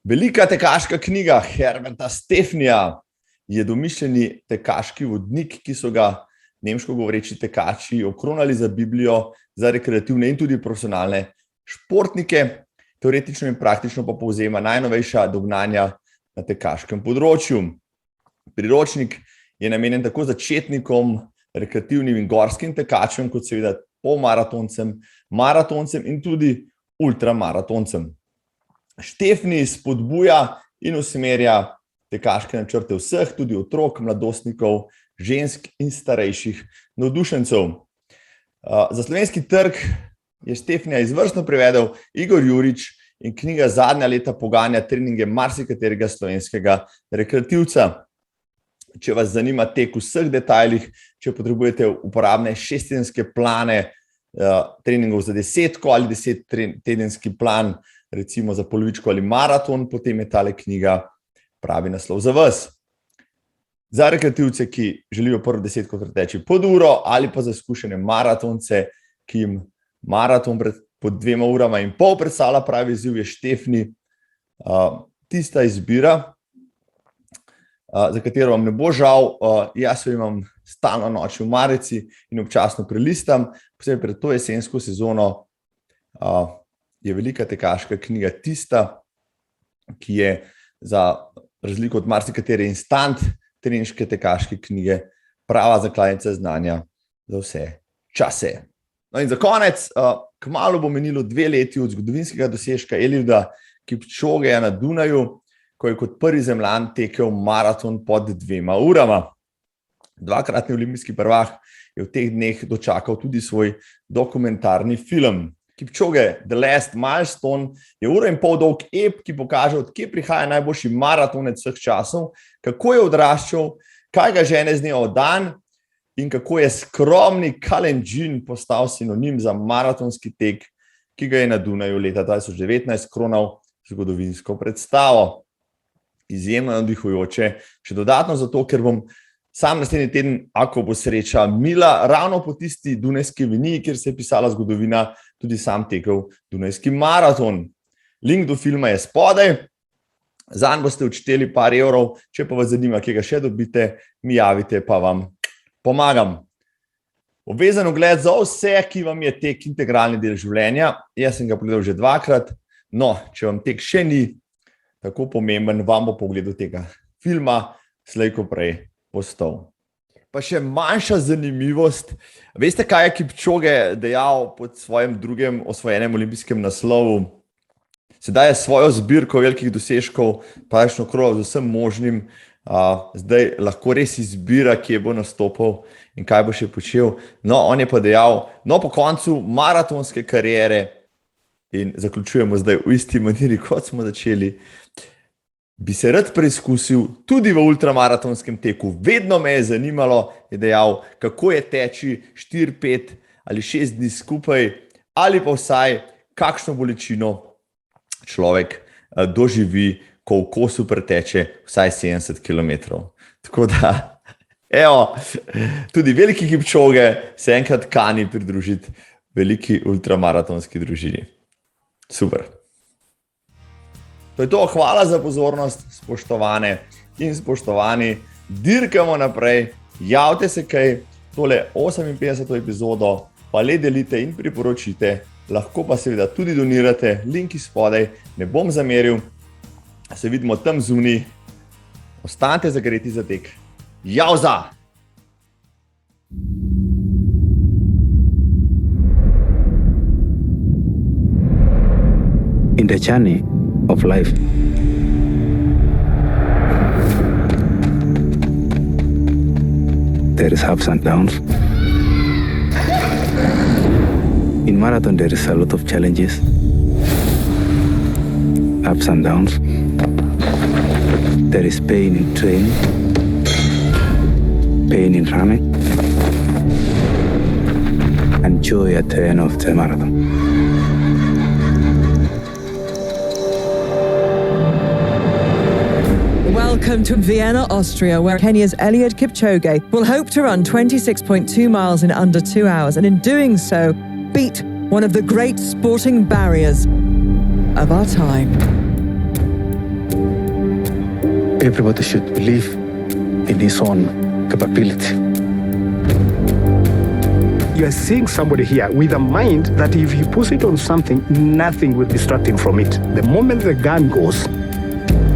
Velika tekaška knjiga Herberta Steffnija je domišljeni tekaški vodnik, ki so ga nemško govoreči tekači okronali za Biblijo, za rekreativne in tudi profesionalne športnike. Teoretično in praktično pa povzema najnovejša dognanja na tekaškem področju. Priročnik je namenjen tako začetnikom, rekreativnim in gorskim tekačem, kot seveda polmaratoncem, maratoncem in tudi ultramaratoncem. Steffnij spodbuja in usmerja tekaške načrte vseh, tudi otrok, mladostnikov, žensk in starejših navdušencev. Za slovenski trg je Steffnija izvrstno prevedel Igor Jurič in knjiga zadnja leta poganja treninge marsikaterega slovenskega rekreativca. Če vas zanima tek v vseh detajlih, če potrebujete uporabne 6-tedenske plane treningov za 10 ali 10-tedenski plan, recimo za polovičko ali maraton, potem je tale knjiga pravi naslov za vas. Za rekreativce, ki želijo prvo 10 preteči pod uro, ali pa za izkušene maratonce, ki jim maraton pod 2,5 urami predstavlja pravi izziv, je Steffnij tista izbira, za katero vam ne bo žal. Jaz jo imam stalno noči v marici in občasno prelistam, posebej pred to jesensko sezono je velika tekaška knjiga tista, ki je za razliko od marsikatere instant treninške tekaške knjige prava zakladnica znanja za vse čase. No in za konec, kmalu bo minilo 2 leti od zgodovinskega dosežka Eliuda Kipčogeja na Dunaju, ko je kot prvi Zemljan tekel maraton pod 2 urami. Dvakratni olimpijski prvak je v teh dneh dočakal tudi svoj dokumentarni film. Kipčoge The Last Milestone je 1,5 ure dolg ep, ki pokaže, od kje prihaja najboljši maratonec vseh časov, kako je odraščal, kaj ga žene z dneva v dan in kako je skromni Kalenjin postal sinonim za maratonski tek, ki ga je na Dunaju leta 2019 kronal zgodovinsko predstavo. Izjemno navdihujoče, še dodatno zato, ker bom sam naslednji teden, ako bo sreča mila, ravno po tisti dunajski aveniji, kjer se je pisala zgodovina, tudi sam tekel dunajski maraton. Link do filma je spodaj, zanj boste odšteli par evrov, če pa vas zanima, kje ga še dobite, mi javite, pa vam pomagam. Obvezen ogled za vse, ki vam je tek integralni del življenja. Jaz sem ga pogledal že 2-krat, no, če vam tek še ni tako pomemben, vam bo pogledal tega filma slej ko prej postal. Pa še manjša zanimivost. Veste, kaj je Kipčoge dejal pod svojim drugim osvojenem olimpijskem naslovu? Sedaj je svojo zbirko velikih dosežkov praktično krojal z vsem možnim. Zdaj lahko res izbira, kje bo nastopil in kaj bo še počel. No, on je pa dejal, no, po koncu maratonske kariere in zaključujemo zdaj v isti maniri, kot smo začeli. Bi se rad preizkusil tudi v ultramaratonskem teku. Vedno me je zanimalo, je dejal, kako je teči 4, 5 ali 6 dni skupaj, ali pa vsaj kakšno bolečino človek doživi, ko v kosu preteče vsaj 70 km. Tako da, evo, tudi veliki Kipčoge se enkrat kani pridružiti veliki ultramaratonski družini. Super. To je to, hvala za pozornost, spoštovane in spoštovani. Dirkamo naprej, javite se kaj, tole 58. epizodo, pa le delite in priporočite, lahko pa seveda tudi donirate, linki spodaj, ne bom zameril, se vidimo tam zunaj, ostanite zagreti za tek. Jauza! In the journey of life, there is ups and downs. In marathon, there is a lot of challenges, ups and downs. There is pain in training, pain in running, and joy at the end of the marathon. Welcome to Vienna, Austria, where Kenya's Eliud Kipchoge will hope to run 26.2 miles in under 2 hours, and in doing so, beat one of the great sporting barriers of our time. Everybody should believe in his own capability. You are seeing somebody here with a mind that if he puts it on something, nothing will distract him from it. The moment the gun goes,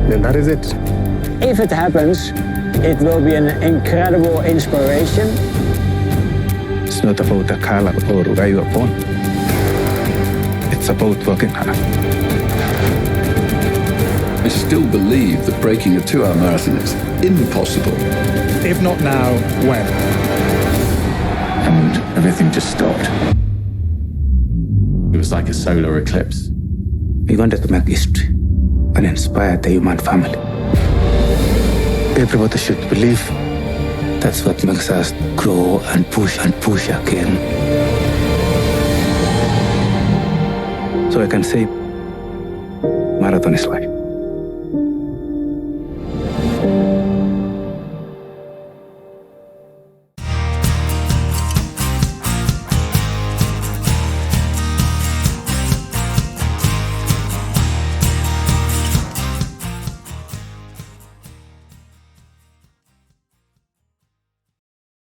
then that is it. If it happens, it will be an incredible inspiration. It's not about the color or where you are born. It's about working hard. I still believe that breaking a 2-hour marathon is impossible. If not now, when? And everything just stopped. It was like a solar eclipse. We wanted to make history and inspire the human family. Everybody should believe. That's what makes us grow and push again. So I can say, marathon is life.